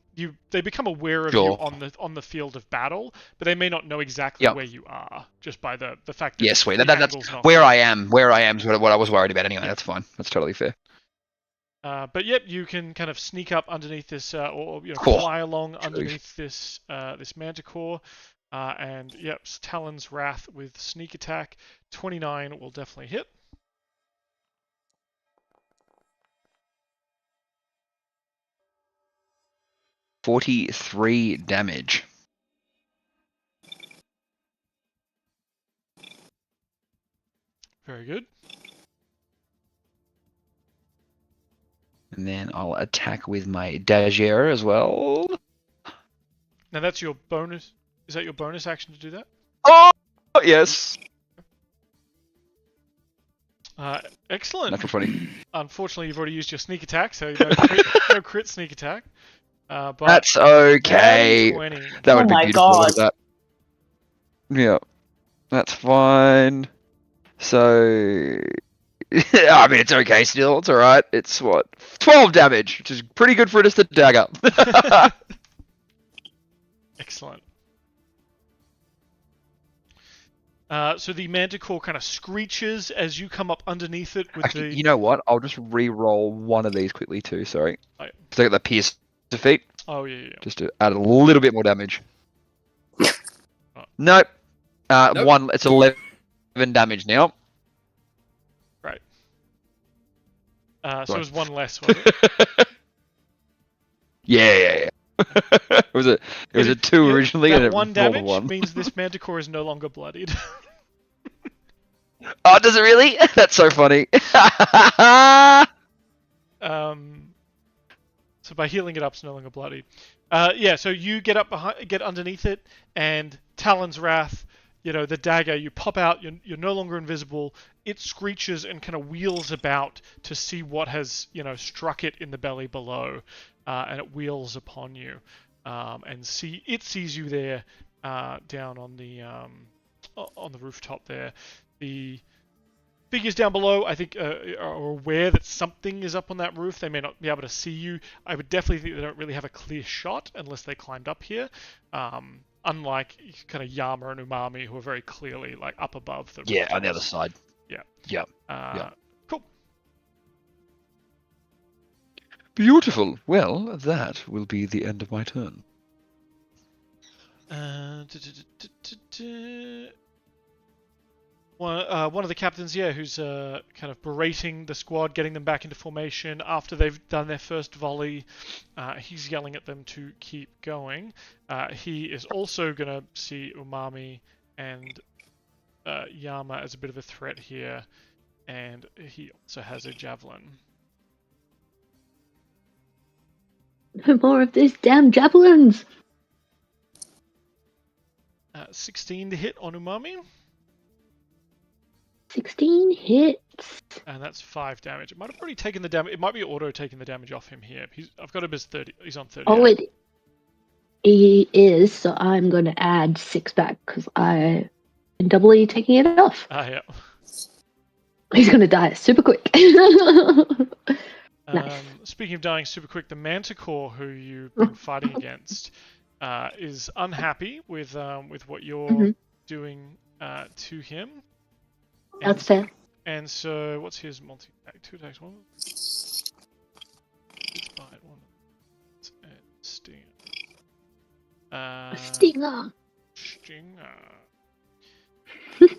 they become aware of you on the field of battle, but they may not know exactly where you are, just by the fact that that's where I am. Where I am is what I was worried about anyway. That's fine. That's totally fair. But you can kind of sneak up underneath this, fly along underneath this manticore, and Talon's Wrath with sneak attack. 29 will definitely hit. $43 damage. Very good. And then I'll attack with my Dagier as well. Now that's your bonus. Is that your bonus action to do that? Oh, yes. Excellent. Natural 20. Unfortunately, you've already used your sneak attack, so no crit sneak attack. But that's okay. That would be beautiful. Look at that. Yeah, that's fine. So, I mean, it's okay still. It's all right. It's 12 damage, which is pretty good for just a dagger. Excellent. So the manticore kind of screeches as you come up underneath it with Actually, the... you know what? I'll just re-roll one of these quickly too, sorry. Right. So I got the pierce defeat, Oh, yeah. just to add a little bit more damage. Oh. Nope. Nope. It's 11 damage now. Right. So it Sorry. was one less, was it? Yeah. it was a 2 originally, That and it one rolled a damage 1. means this manticore is no longer bloodied. Oh, does it really? That's so funny. So by healing it up, it's no longer bloodied. So you get underneath it, and Talon's Wrath, the dagger, you pop out, you're no longer invisible. It screeches and kind of wheels about to see what has, struck it in the belly below, and it wheels upon you, and sees you there, down on the rooftop there. The figures down below, I think, are aware that something is up on that roof. They may not be able to see you. I would definitely think they don't really have a clear shot unless they climbed up here. Unlike kind of Yama and Umami, who are very clearly like up above the Yeah, rooftop. on the other side. Yeah. Yeah. Cool. Beautiful. Well, that will be the end of my turn. One of the captains, who's kind of berating the squad, getting them back into formation after they've done their first volley. He's yelling at them to keep going. He is also going to see Umami and Yama as a bit of a threat here, and he also has a javelin. No more of these damn javelins! 16 to hit on Umami. 16 hits. And that's 5 damage. It might have already taken the damage. It might be auto taking the damage off him here. I've got him as 30. He's on 30. Oh, he is, so I'm going to add 6 back because I'm doubly taking it off. Yeah. He's going to die super quick. Nice. Speaking of dying super quick, the Manticore, who you've been fighting against, is unhappy with what you're doing to him. That's fair. And so, what's his multi-attack? 2 attacks, 1. It's bite, 1. And stinger. Stinger.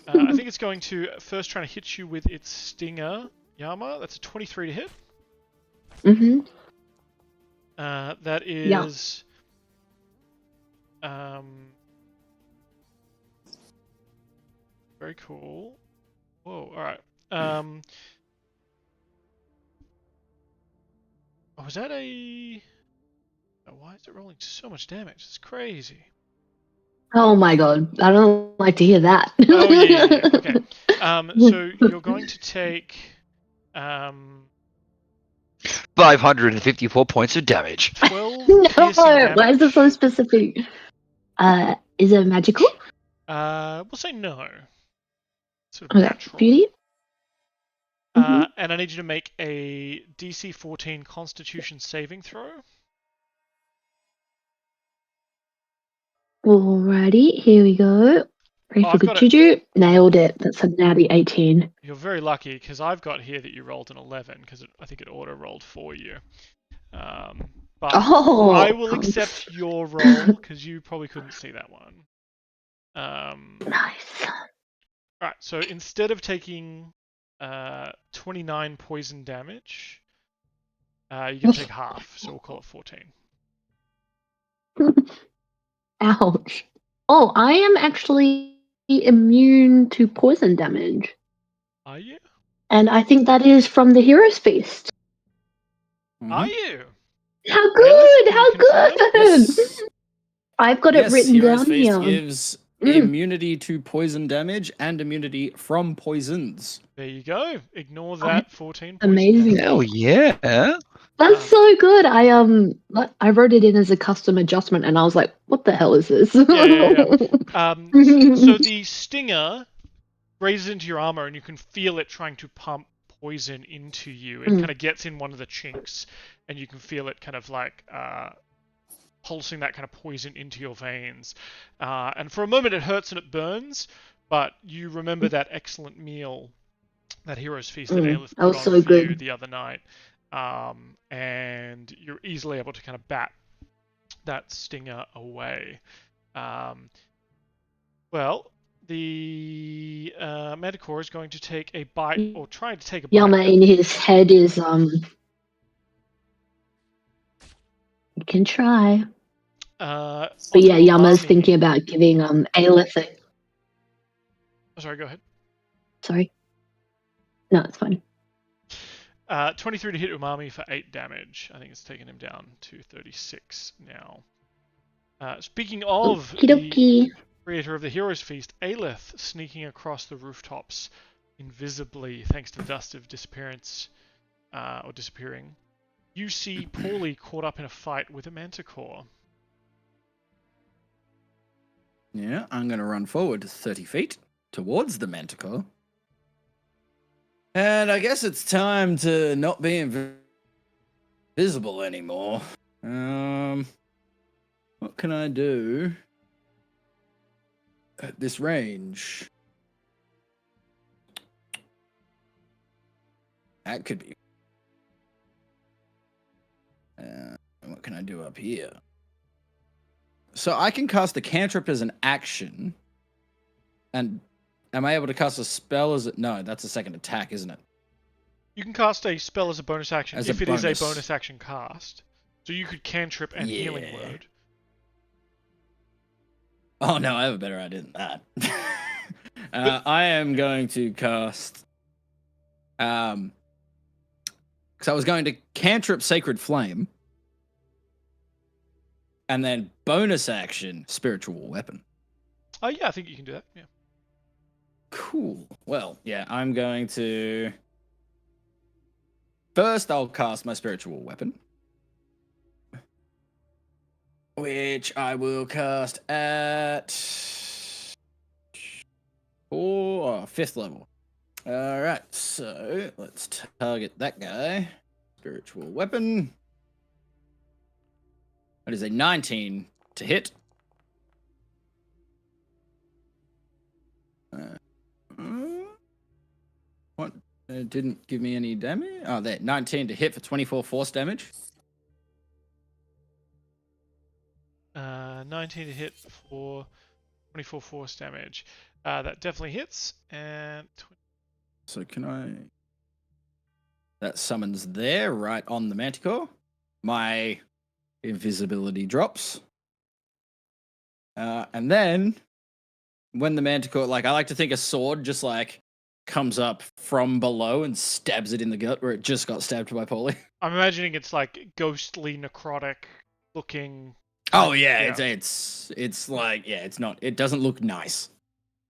I think it's going to first trying to hit you with its stinger, Yama. That's a 23 to hit. Mm-hmm. That is... very cool. Whoa, alright. Was that a... Why is it rolling so much damage? It's crazy. Oh my god, I don't like to hear that. Oh, yeah. Okay. So you're going to take... 554 points of damage. 12 No, piercing damage. why is it so specific? Is it magical? We'll say no. Sort of Okay, natural. beauty. And I need you to make a DC 14 Constitution saving throw. Alrighty, here we go. Ready for I've good got juju? Nailed it. That's a natty 18. You're very lucky, because I've got here that you rolled an 11, because I think it auto-rolled for you. But I will accept your roll, because you probably couldn't see that one. Nice. Alright, so instead of taking 29 poison damage, you can take half, so we'll call it 14. Ouch. Oh, I am actually immune to poison damage. Are you? And I think that is from the Hero's Feast. Are you? How good! How good! Yes. I've got it written Hero's down Feast here. gives immunity to poison damage and immunity from poisons. There you go. Ignore that 14 poison Amazing. damage. Hell yeah. That's so good. I wrote it in as a custom adjustment, and I was like, "What the hell is this?" Yeah. So the stinger grazes into your armor, and you can feel it trying to pump poison into you. It kind of gets in one of the chinks, and you can feel it kind of like pulsing that kind of poison into your veins. And for a moment, it hurts and it burns, But you remember that excellent meal, that hero's feast that Aelith That put was on so for you good. the other night, and you're easily able to kind of bat that stinger away. Well, the Manticore is going to take a bite, or try to take a bite. Yama in his head is You can try. But yeah, Yama's thinking about giving Aelith a... Sorry, go ahead. Sorry. No, it's fine. 23 to hit Umami for 8 damage. I think it's taken him down to 36 now. Speaking of the creator of the Hero's Feast, Aelith sneaking across the rooftops invisibly thanks to the dust of disappearance, or disappearing. You see Paulie caught up in a fight with a Manticore. Yeah, I'm going to run forward 30 feet towards the Manticore. And I guess it's time to not be invisible anymore. What can I do at this range? That could be. What can I do up here? So I can cast a cantrip as an action. And am I able to cast a spell as a... No, that's a second attack, isn't it? You can cast a spell as a bonus action if it is a bonus. bonus action cast. So you could cantrip and healing word. Oh no, I have a better idea than that. I am going to cast... because I was going to cantrip Sacred Flame. And then bonus action, Spiritual Weapon. Oh yeah, I think you can do that, yeah. Cool. Well, yeah, I'm going to... First, I'll cast my Spiritual Weapon. Which I will cast at... 5th level. Alright, so let's target that guy. Spiritual Weapon. That is a 19 to hit. What? It didn't give me any damage? Oh, there. 19 to hit for 24 force damage. 19 to hit for 24 force damage. That definitely hits. And so can I... That summons there, right on the Manticore. My invisibility drops. And then, when the Manticore... Like, I like to think a sword just, like, comes up from below and stabs it in the gut where it just got stabbed by Paulie. I'm imagining it's, like, ghostly, necrotic looking... Oh, yeah. It's like... Yeah, it's not... It doesn't look nice.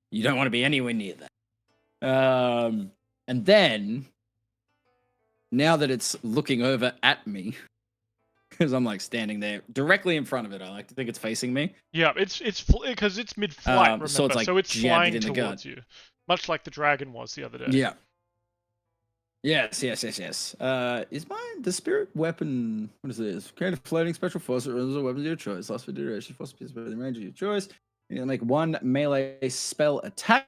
You don't want to be anywhere near that. And then... Now that it's looking over at me, because I'm like standing there directly in front of it, I like to think it's facing me. Yeah, it's because it's mid-flight, remember? So it's, like, so it's flying in the towards you, much like the dragon was the other day. Yeah. Yes. Is the spirit weapon? What is this? Create a floating special force that runs a weapon of your choice. Lasts for duration. Force piece within the range of your choice. You can make one melee spell attack.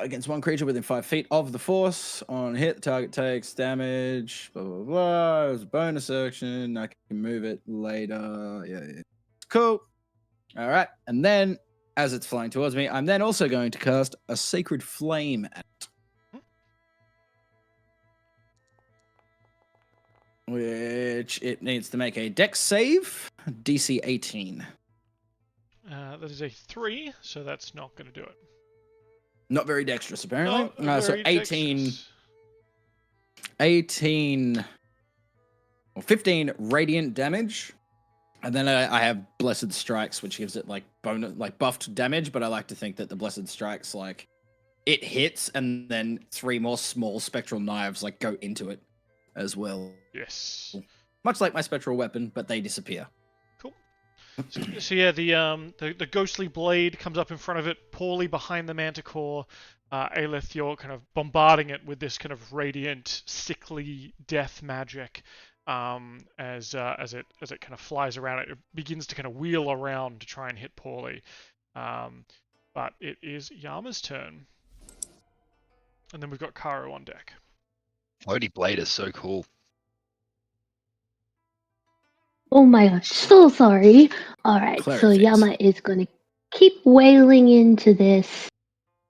Against one creature within 5 feet of the force. On hit, the target takes damage. Blah, blah, blah. It was a bonus action. I can move it later. Yeah. Cool. All right. And then, as it's flying towards me, I'm then also going to cast a Sacred Flame at it. Which it needs to make a Dex save. DC 18. That is a 3, so that's not going to do it. Not very dexterous, apparently. So 18... Dexterous. 18... Or 15 radiant damage. And then I have Blessed Strikes, which gives it, like, bonus, like, buffed damage, but I like to think that the Blessed Strikes, like, it hits, and then 3 more small spectral knives, like, go into it as well. Yes. Much like my spectral weapon, but they disappear. Cool. So yeah, the ghostly blade comes up in front of it, Paulie behind the Manticore. Aelith, you're kind of bombarding it with this kind of radiant, sickly death magic. As it kind of flies around, it begins to kind of wheel around to try and hit Paulie. But But it is Yama's turn. And then we've got Karo on deck. Floaty Blade is so cool. Oh my gosh, so sorry. Alright, so Clarifax. Yama is gonna keep wailing into this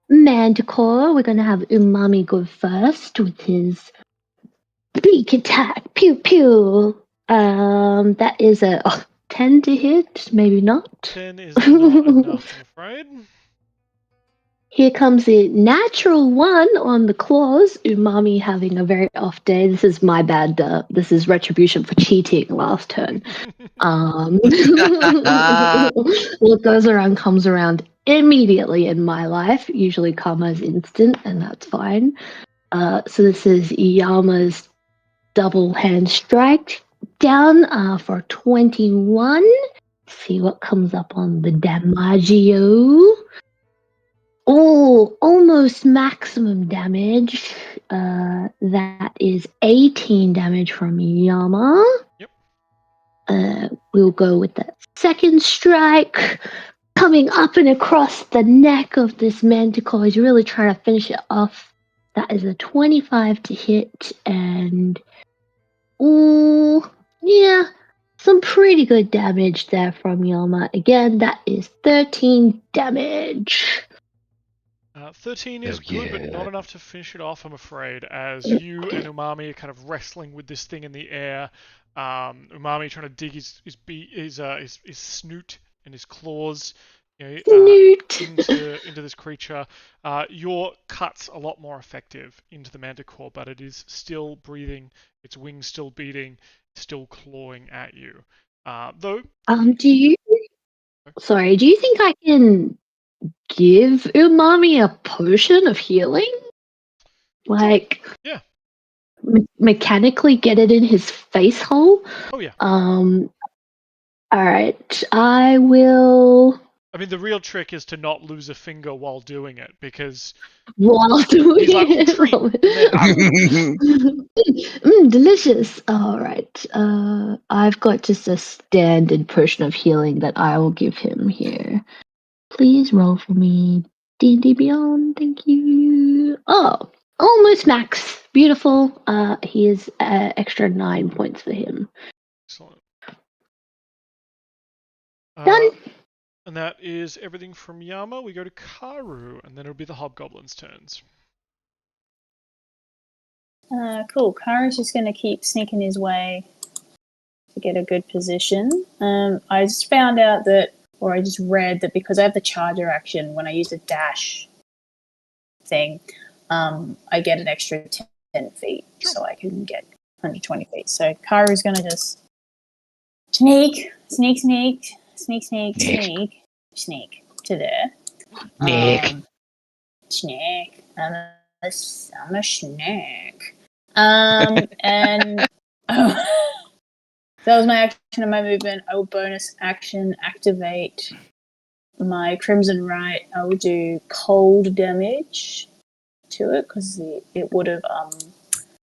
Manticore. We're gonna have Umami go first with his beak attack. Pew pew. That is a 10 to hit, maybe not. 10 is not enough, I'm afraid. Here comes the natural 1 on the claws. Umami having a very off day. This is my bad. This is retribution for cheating last turn. What goes around comes around immediately in my life. Usually karma is instant, and that's fine. So this is Yama's double hand strike down for 21. See what comes up on the Damaggio. Oh, almost maximum damage. That is 18 damage from Yama. Yep. We'll go with the second strike. Coming up and across the neck of this Manticore. He's really trying to finish it off. That is a 25 to hit. And, oh, yeah, some pretty good damage there from Yama. Again, that is 13 damage. 13 is Oh, good, but yeah. not enough to finish it off, I'm afraid, as you and Umami are kind of wrestling with this thing in the air. Umami trying to dig his snoot and his claws into this creature. Your cut's a lot more effective into the Manticore, but it is still breathing, its wings still beating, still clawing at you. Though. Do you think I can give Umami a potion of healing? Like, yeah, mechanically get it in his face hole? Oh yeah. Alright, I will. I mean, the real trick is to not lose a finger while doing it, because While doing he's like, treat. Delicious. Alright, I've got just a standard potion of healing that I will give him here. Please roll for me. D&D Beyond, thank you. Oh, almost max. Beautiful. He is extra 9 points for him. Excellent. Done. And that is everything from Yama. We go to Karu, and then it'll be the Hobgoblin's turns. Cool. Karu's just going to keep sneaking his way to get a good position. I just found out that, or I just read that because I have the charger action, when I use the dash thing, I get an extra 10 feet, so I can get 120 feet. So Karu's going to just sneak to there. Sneak. I'm a snake. And that was my action and my movement. I will bonus action activate my Crimson Right. I will do cold damage to it because it would have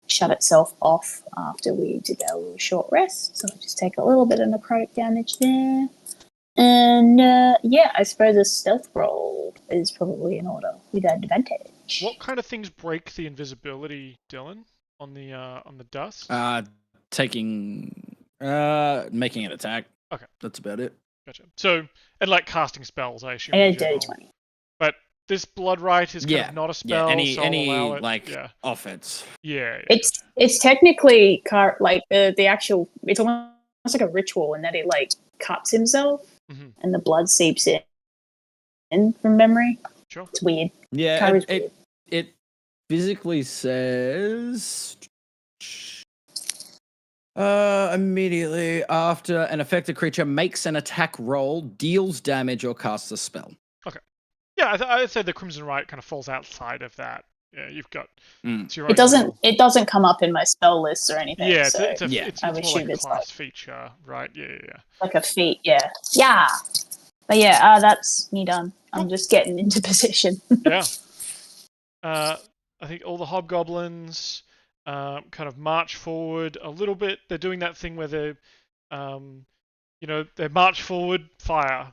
shut itself off after we did our little short rest. So I'll just take a little bit of necrotic damage there. And I suppose a stealth roll is probably in order with advantage. What kind of things break the invisibility, Dylan, on the dust? Making an attack. Okay, that's about it. Gotcha. So, and like casting spells, I assume. I got a dirty 20. But this blood right is kind of not a spell. Any so offense. Yeah. It's technically the actual. It's almost like a ritual in that it like cuts himself and the blood seeps in from memory. Sure. It's weird. Yeah, it physically says immediately after an affected creature makes an attack roll, deals damage, or casts a spell. Okay. Yeah, I'd say the Crimson Right kind of falls outside of that. Yeah, you've got. It doesn't come up in my spell list or anything. Yeah, so it's more like a class feature, right? Yeah. Like a feat, yeah. But that's me done. I'm just getting into position. Yeah. I think all the hobgoblins kind of march forward a little bit. They're doing that thing where they march forward, fire,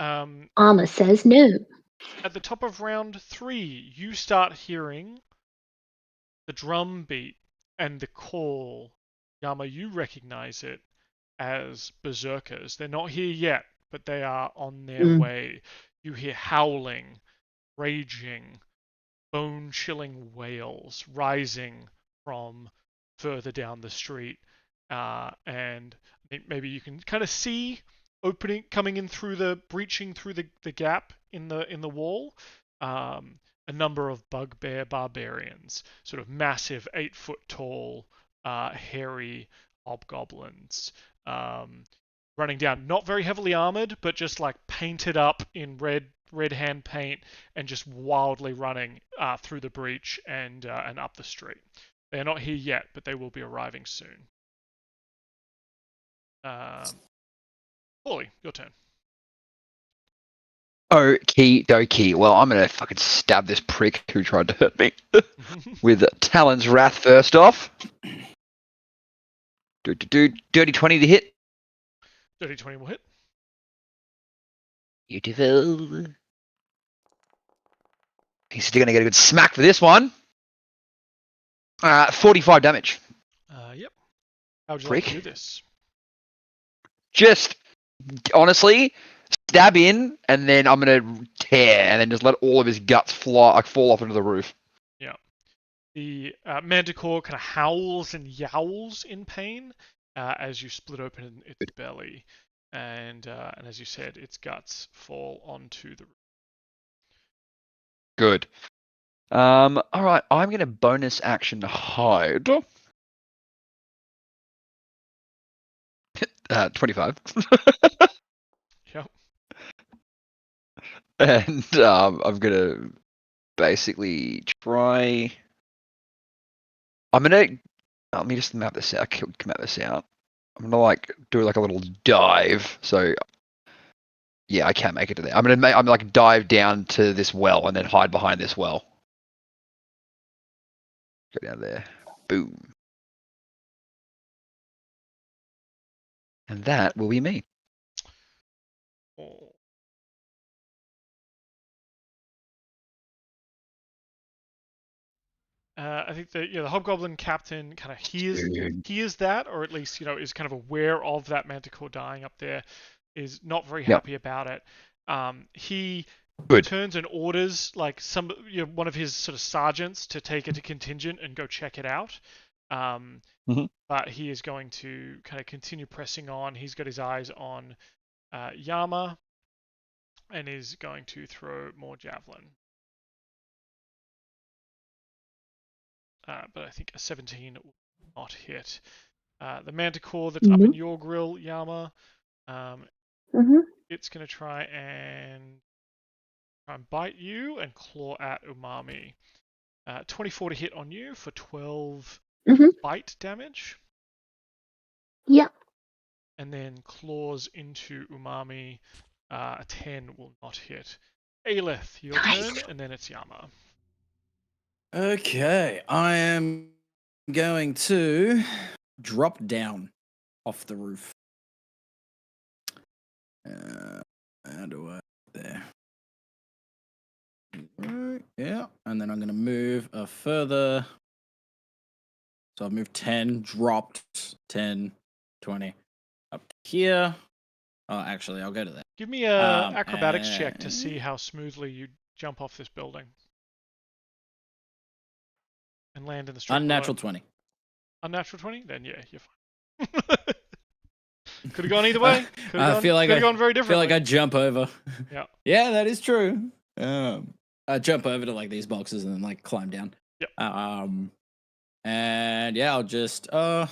Armor says no. At the top of round 3, you start hearing the drum beat and the call. Yama, you recognize it as berserkers. They're not here yet, but they are on their way. You hear howling, raging, bone-chilling wails rising from further down the street, and I think maybe you can kind of see breaching through the gap in the wall, a number of bugbear barbarians, sort of massive 8-foot tall, hairy hobgoblins, running down, not very heavily armored, but just like painted up in red hand paint and just wildly running through the breach and up the street. They're not here yet, but they will be arriving soon. Paulie, your turn. Okie dokie. Well, I'm gonna fucking stab this prick who tried to hurt me with Talon's Wrath first off. Dirty 20 to hit. Dirty 20 will hit. Beautiful. He's still gonna get a good smack for this one. 45 damage. Yep. How would you like to do this? Just honestly, stab in, and then I'm gonna tear, and then just let all of his guts fall off into the roof. Yeah. The manticore kind of howls and yowls in pain as you split open its belly, and as you said, its guts fall onto the roof. Good. All right, I'm gonna bonus action hide. 25. Yep. And I'm gonna basically try. Let me just map this out. I'm gonna like do like a little dive. So yeah, I can't make it to there. I'm like dive down to this well and then hide behind this well. Go down there. Boom. And that will be me. Oh. I think the hobgoblin captain kind of hears that, or at least is kind of aware of that manticore dying up there. Is not very happy about it. He turns and orders like one of his sort of sergeants to take it to contingent and go check it out. But he is going to kind of continue pressing on. He's got his eyes on Yama, and is going to throw more javelin. But I think a 17 will not hit. The manticore that's up in your grill, Yama, it's going to try and bite you and claw at Umami. 24 to hit on you for 12 bite damage. Yep. And then claws into Umami. A 10 will not hit. Aelith, your turn, and then it's Yama. Okay, I am going to drop down off the roof. How do I there? Yeah, and then I'm going to move a further. So I've moved 10, dropped 10, 20 up here. Oh, actually, I'll go to that. Give me a acrobatics check to see how smoothly you jump off this building. And land in the street. Unnatural 20. Unnatural 20? Then yeah, you're fine. Could have gone either way. I feel like gone very differently. Feel like I jump over. Yeah. Yeah, that is true. I jump over to like these boxes and then like climb down. Yep. And yeah, I'll just I'm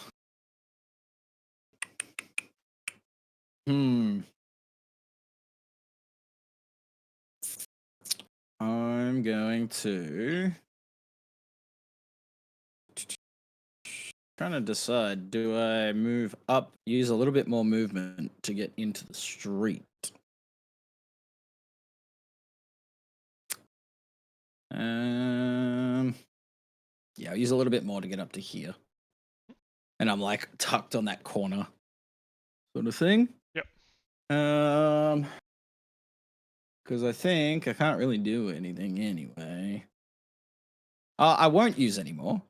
going to trying to decide, do I move up, use a little bit more movement to get into the street? Yeah, I'll use a little bit more to get up to here. And I'm like tucked on that corner sort of thing. Yep. because I think I can't really do anything anyway. I won't use anymore.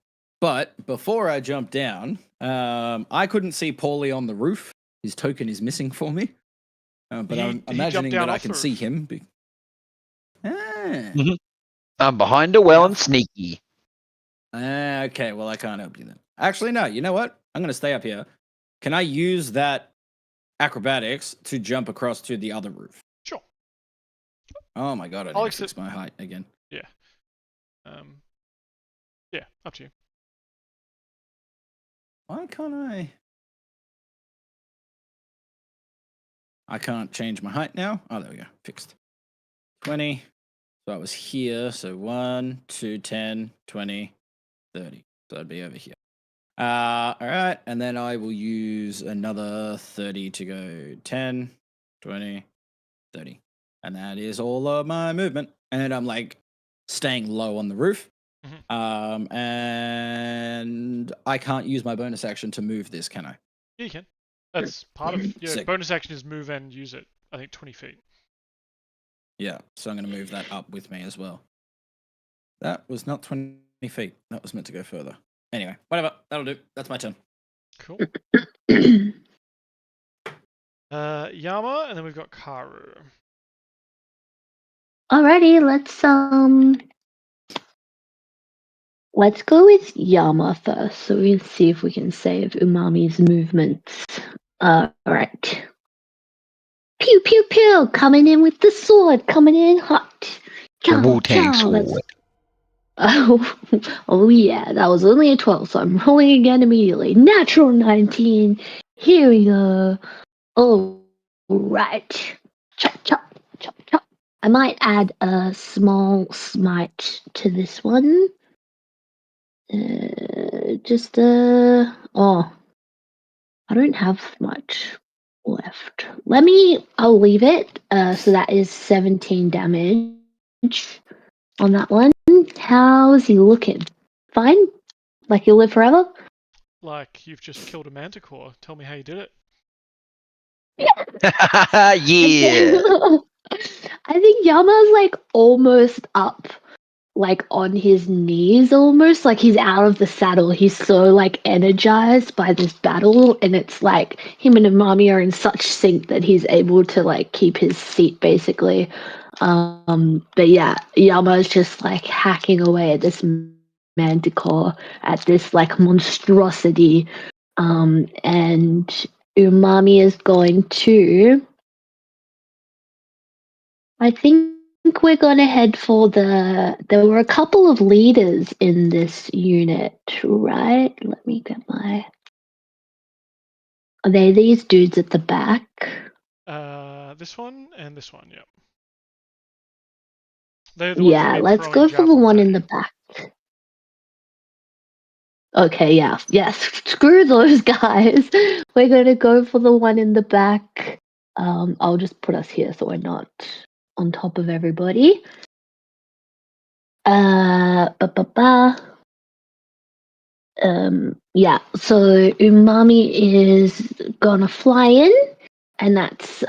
But before I jump down, I couldn't see Paulie on the roof. His token is missing for me. But I'm imagining that I can see him. I'm behind a well and sneaky. Okay, well, I can't help you then. Actually, no. You know what? I'm going to stay up here. Can I use that acrobatics to jump across to the other roof? Sure. Oh my god, I need to fix my height again. Yeah. Yeah, up to you. Why can't I? I can't change my height now. Oh, there we go. Fixed. 20. So I was here. So 1, 2, 10, 20, 30. So I'd be over here. All right. And then I will use another 30 to go 10, 20, 30. And that is all of my movement. And I'm like staying low on the roof. And I can't use my bonus action to move this, can I? Yeah, you can. That's part of your bonus action is move and use it. I think 20 feet. Yeah, so I'm going to move that up with me as well. That was not 20 feet. That was meant to go further. Anyway, whatever. That'll do. That's my turn. Cool. Yama, and then we've got Karu. Alrighty, let's go with Yama first, so we can see if we can save Umami's movements. Alright. Pew pew pew! Coming in with the sword, coming in hot. Wu-Tang sword. Oh yeah, that was only a 12, so I'm rolling again immediately. Natural 19. Here we go. Alright. Chop chop chop chop. I might add a small smite to this one. I don't have much left. I'll leave it. So that is 17 damage on that one. How's he looking? Fine? Like he'll live forever? Like you've just killed a manticore. Tell me how you did it. Yeah. I think Yama's like almost up, like on his knees almost, like he's out of the saddle. He's so like energized by this battle, and it's like him and Umami are in such sync that he's able to like keep his seat basically. But yeah, Yama's just like hacking away at this manticore, at this like monstrosity. And Umami is going to, I think we're going to head for there were a couple of leaders in this unit, right? Let me get are they these dudes at the back? This one and this one, yep. Yeah, let's go for the one in the back. Okay, yeah. Yes, screw those guys. We're going to go for the one in the back. I'll just put us here so we're not on top of everybody. Yeah, so Umami is gonna fly in, and that's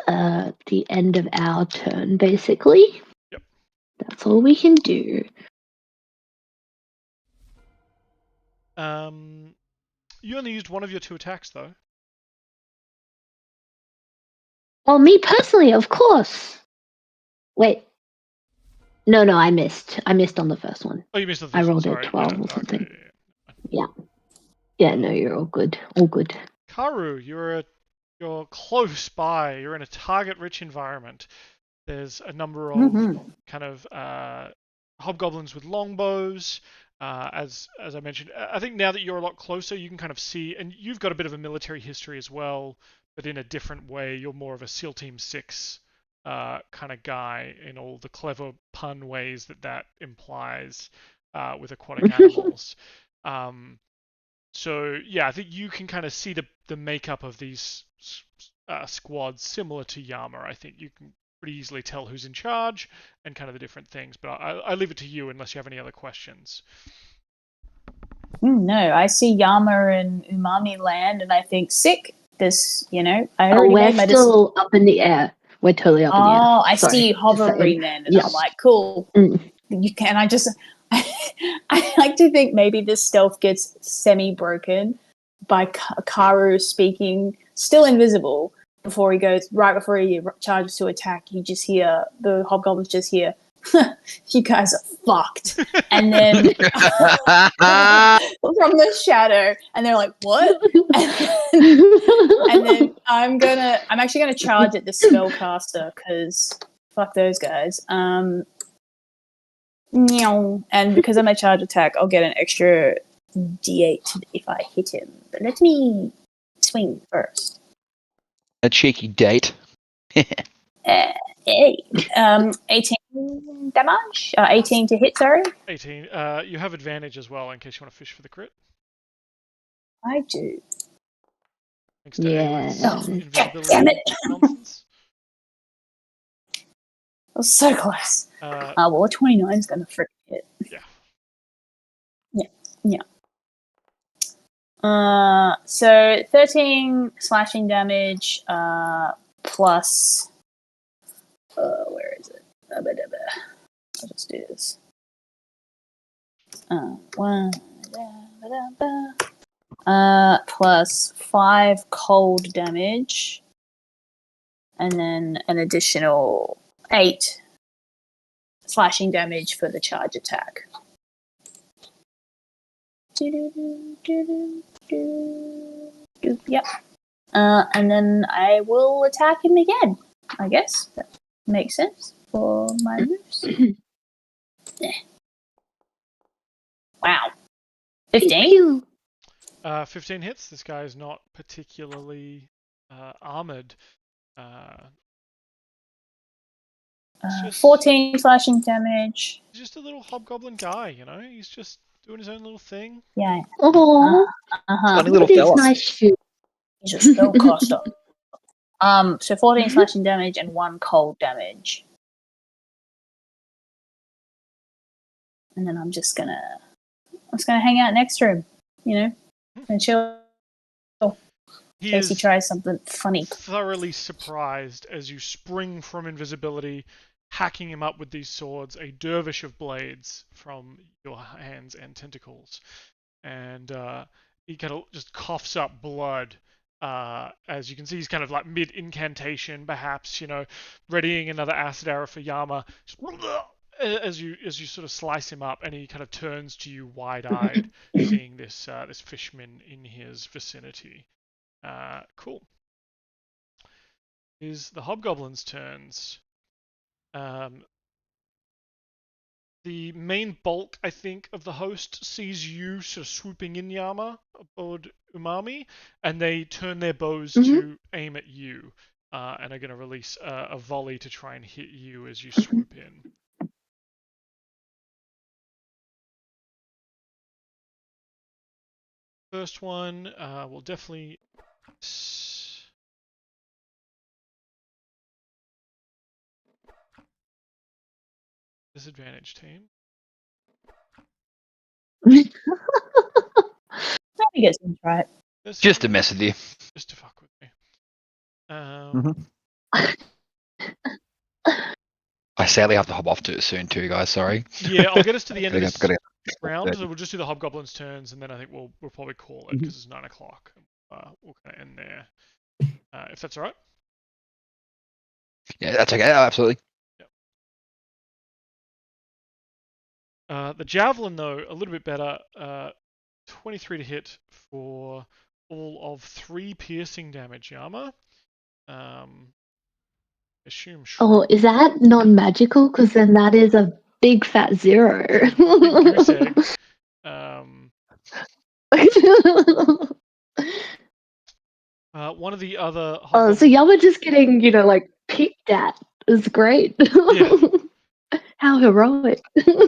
the end of our turn, basically. Yep. That's all we can do. You only used one of your 2 attacks, though. Oh, me personally, of course. Wait. No, I missed. I missed on the first one. Oh, you missed the first one. I rolled a 12 or something. Okay. Yeah. Yeah, no, you're all good. All good. Karu, you're close by. You're in a target-rich environment. There's a number of kind of hobgoblins with longbows. As I mentioned, I think now that you're a lot closer, you can kind of see, and you've got a bit of a military history as well, but in a different way. You're more of a SEAL Team 6 kind of guy in all the clever pun ways that implies with aquatic animals. So yeah, I think you can kind of see the makeup of these squads similar to Yama. I think you can pretty easily tell who's in charge and kind of the different things. But I leave it to you unless you have any other questions. No, I see Yama and Umami land, and I think sick. This, I already we're made my still up in the air. we're totally up in the air. Oh, I Sorry, see you just saying. hovering then, and Yeah. I'm like, cool. You can. I like to think maybe this stealth gets semi-broken by Karu speaking, still invisible, before he charges to attack. You just hear the hobgoblins just hear, "You guys are fucked," and then from the shadow, and they're like, "What?" And then I'm actually gonna charge at the spellcaster because fuck those guys. And because I'm a charge attack, I'll get an extra D8 if I hit him. But let me swing first. A cheeky date. 18 damage. 18 to hit. Sorry. 18. You have advantage as well in case you want to fish for the crit. I do. Thanks to Aelith's invisibility damn it. nonsense. I was so close. Well, a 29 is going to freaking hit. Yeah. So 13 slashing damage, plus. Where is it? I'll just do this. Plus 5 cold damage, and then an additional 8 slashing damage for the charge attack. Yep. And then I will attack him again. I guess that makes sense for my moves. Wow. 15? 15 hits. This guy is not particularly armored. 14 slashing damage. He's just a little hobgoblin guy, you know? He's just doing his own little thing. Yeah. Oh, Funny little what is fella. nice shoe. He's a spellcaster. So 14 slashing damage and 1 cold damage. And then I'm just gonna hang out next to him, you know, and chill. In case he tries something funny. Thoroughly surprised as you spring from invisibility, hacking him up with these swords, a dervish of blades from your hands and tentacles. And he kind of just coughs up blood. As you can see, he's kind of like mid-incantation, perhaps, you know, readying another acid arrow for Yama. As you sort of slice him up, and he kind of turns to you wide-eyed, seeing this fishman in his vicinity. Cool. Is the hobgoblins' turns. The main bulk, I think, of the host sees you sort of swooping in, Yama, aboard Umami, and they turn their bows to aim at you, and are going to release a volley to try and hit you as you swoop in. First one will definitely... Disadvantage team. Let me get some right. Just to mess with you. Just to fuck with me. I sadly have to hop off to it soon too, guys. Sorry. Yeah, I'll get us to the end of this Gotta round. So we'll just do the hobgoblins' turns, and then I think we'll probably call it because it's 9 o'clock. We'll kind of end there, if that's all right. Yeah, that's okay. Absolutely. The javelin, though, a little bit better. 23 to hit for all of 3 piercing damage, Yama. Assume. Oh, is that non-magical? Because then that is a big fat 0. Big goose egg. One of the other. Oh, so y'all were just getting, you know, like picked at. It's great. Yeah. How heroic. One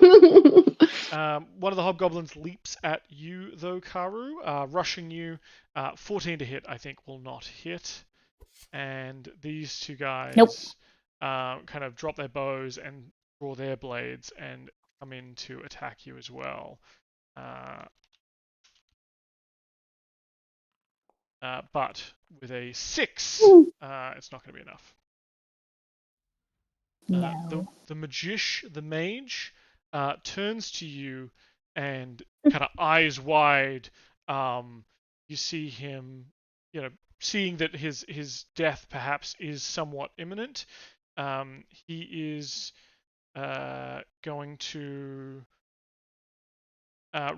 of the hobgoblins leaps at you, though, Karu, rushing you. 14 to hit, I think, will not hit. And these two guys kind of drop their bows and draw their blades and come in to attack you as well. But with a 6, it's not going to be enough. No. The mage, turns to you and kind of eyes wide. You see him, seeing that his death perhaps is somewhat imminent. He is going to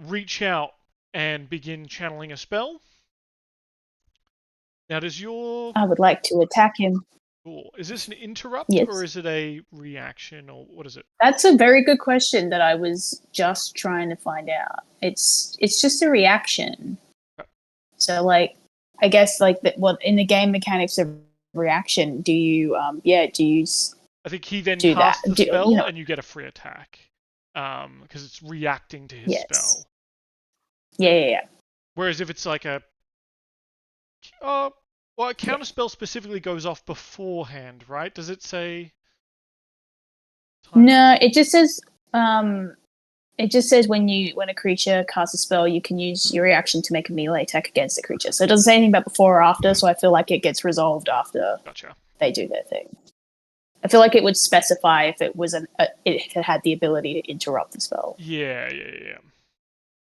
reach out and begin channeling a spell. Now, does your... I would like to attack him. Cool. Is this an interrupt Yes. or is it a reaction or what is it? That's a very good question that I was just trying to find out. It's just a reaction. Okay. So, like, I guess, like, in the game mechanics of reaction, do you I think he then do casts that. the spell and you get a free attack. Because it's reacting to his spell. Yeah. Whereas if it's like a counter spell specifically goes off beforehand, right? Does it say? No, it just says when a creature casts a spell, you can use your reaction to make a melee attack against the creature. So it doesn't say anything about before or after. So I feel like it gets resolved after they do their thing. I feel like it would specify if it was if it had the ability to interrupt the spell. Yeah.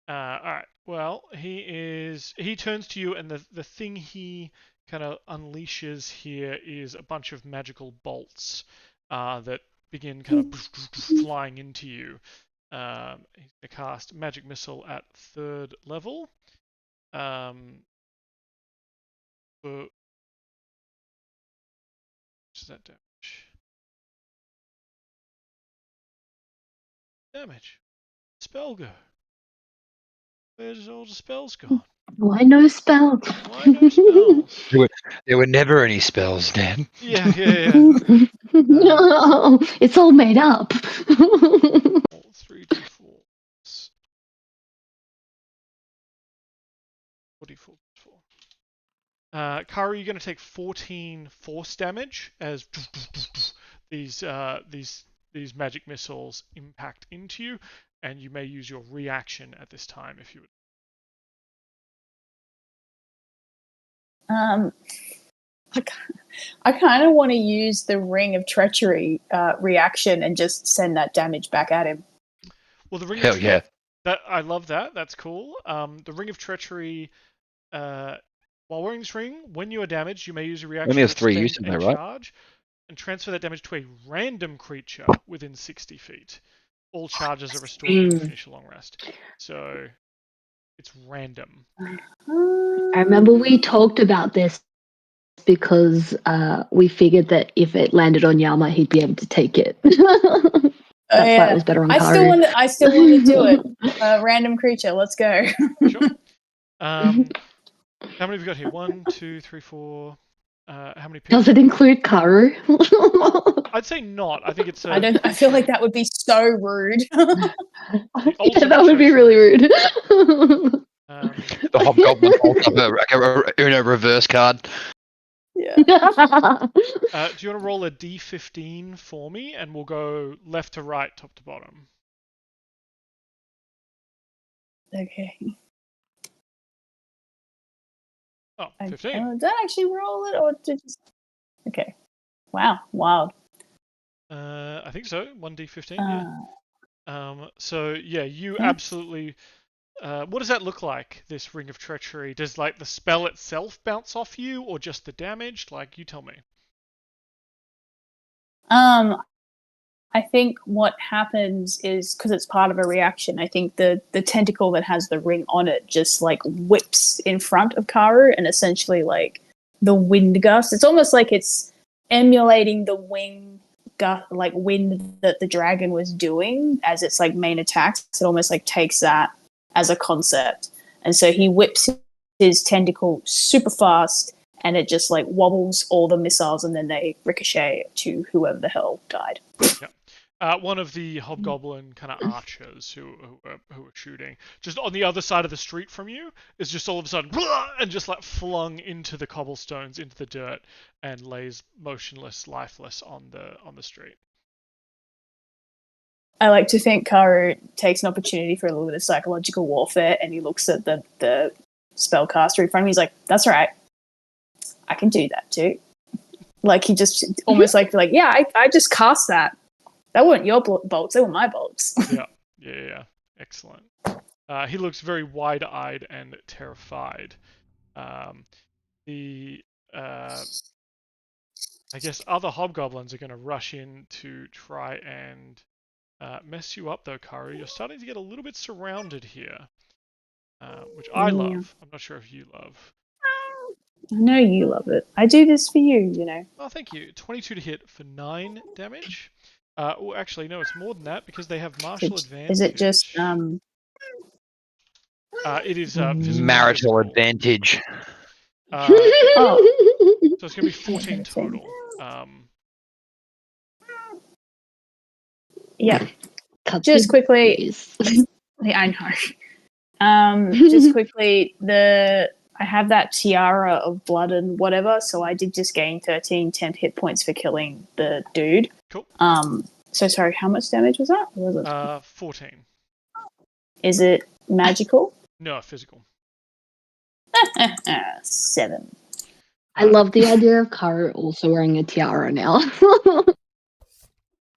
All right. Well, he turns to you, and the thing he kind of unleashes here is a bunch of magical bolts that begin kind of flying into you. He's going to cast Magic Missile at 3rd level. Which is that damage? Spell go? Where's all the spells gone? Why no spells? There were never any spells, Dan. Yeah. No, it's all made up. 3d4. 44. Kara, you're going to take 14 force damage as these magic missiles impact into you, and you may use your reaction at this time if you would. I kind of want to use the Ring of Treachery reaction and just send that damage back at him. Well, the Ring Hell of yeah. I love that. That's cool. The Ring of Treachery, while wearing this ring, when you are damaged, you may use a reaction Only has to 3 expend uses a though, right? charge and transfer that damage to a random creature within 60 feet. All charges are restored when you finish a long rest. So it's random. I remember we talked about this because we figured that if it landed on Yama, he'd be able to take it. That's why it was better on Karu. I still want to do it. Random creature, let's go. Sure. How many have we got here? 1, 2, 3, 4. How many people? Does it include Karu? I'd say not. I think it's. I feel like that would be so rude. That would be really rude. The hobgoblin holds up a reverse card. Yeah. Do you want to roll a d15 for me, and we'll go left to right, top to bottom. Okay. Oh, 15. Did I actually roll it, or did just... Okay. Wow. Wild. I think so. 1d15. Yeah. So yeah, you absolutely. What does that look like? This Ring of Treachery? Does like the spell itself bounce off you, or just the damage? Like, you tell me. I think what happens is, because it's part of a reaction, I think the tentacle that has the ring on it just like whips in front of Karu, and essentially like the wind gust. It's almost like it's emulating the wind that the dragon was doing as its like main attacks. It almost like takes that as a concept, and so he whips his tentacle super fast, and it just like wobbles all the missiles, and then they ricochet to whoever the hell died. Yeah. One of the hobgoblin kind of archers who are shooting just on the other side of the street from you is just all of a sudden and just like flung into the cobblestones, into the dirt, and lays motionless, lifeless on the street. I like to think Karu takes an opportunity for a little bit of psychological warfare, and he looks at the spellcaster in front of him. He's like, "That's right, I can do that too." Like he just almost like yeah, I just cast that. That weren't your bolts; they were my bolts. Yeah. Excellent. He looks very wide-eyed and terrified. The I guess other hobgoblins are going to rush in to try and mess you up, though, Karu. You're starting to get a little bit surrounded here, which I love. I'm not sure if you love. I know you love it. I do this for you, you know. Oh, thank you. 22 to hit for 9 damage. Well, actually, no, it's more than that because they have martial advantage. Is it just It is physical Marital advantage. So it's going to be 14 total. Yeah. Just quickly. I know. Just quickly, I have that tiara of blood and whatever, so I did just gain 13 temp hit points for killing the dude. Cool. So sorry, how much damage was that? Or was it? 14. Is it magical? No, physical. 7. I love the idea of Karu also wearing a tiara now.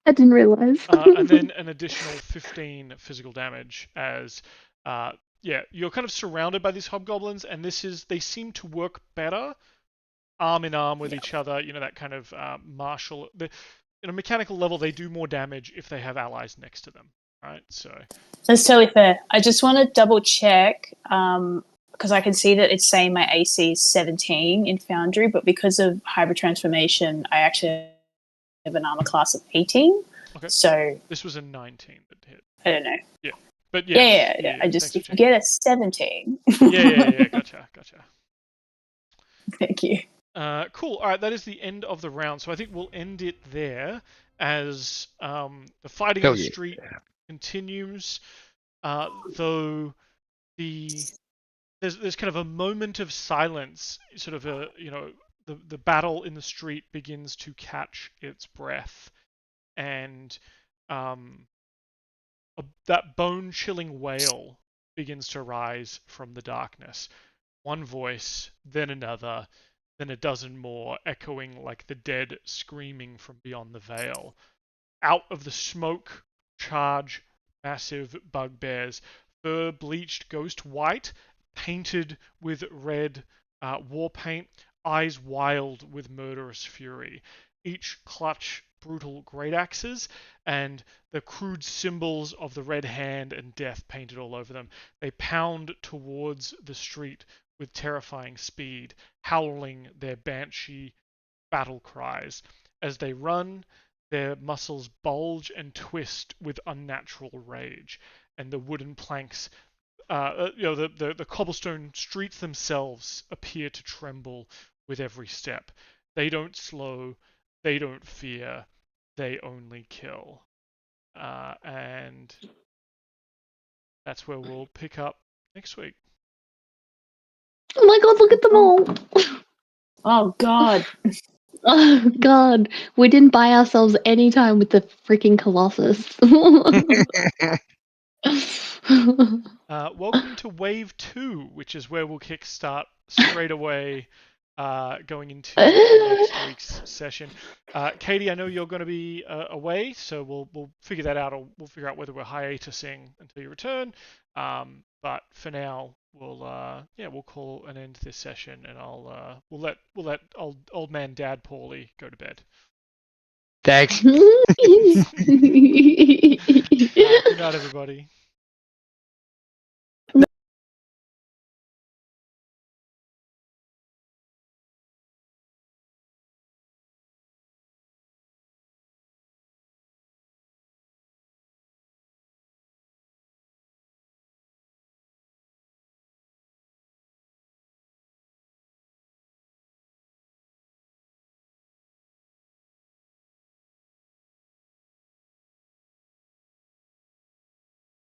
I didn't realize. And then an additional 15 physical damage as, you're kind of surrounded by these hobgoblins, and they seem to work better arm in arm with each other. You know, that kind of martial. In a mechanical level, they do more damage if they have allies next to them, right? So that's totally fair. I just want to double check because I can see that it's saying my AC is 17 in Foundry, but because of hybrid transformation, I actually have an armor class of 18. Okay. So this was a 19 that hit. I don't know. Yeah. But yeah. I just, if you get a 17. Yeah. Gotcha. Thank you. Cool. All right, that is the end of the round. So I think we'll end it there as the fighting in the street continues. Though there's kind of a moment of silence, sort of the battle in the street begins to catch its breath, and that bone-chilling wail begins to rise from the darkness. One voice, then another, then a dozen more, echoing like the dead screaming from beyond the veil. Out of the smoke charge massive bugbears, fur bleached ghost white, painted with red war paint, eyes wild with murderous fury. Each clutch brutal great axes and the crude symbols of the red hand and death painted all over them. They pound towards the street with terrifying speed, howling their banshee battle cries. As they run, their muscles bulge and twist with unnatural rage, and the wooden planks, the cobblestone streets themselves appear to tremble with every step. They don't slow, they don't fear, they only kill. And that's where we'll pick up next week. Oh my god, look at them all! Oh god. Oh god, we didn't buy ourselves any time with the freaking Colossus. Welcome to Wave 2, which is where we'll kickstart straight away going into next week's session. Katie, I know you're going to be away, so we'll figure that out, or we'll figure out whether we're hiatusing until you return. But for now, we'll call an end to this session, and we'll let old man Dad Paulie go to bed. Thanks. Good night, everybody.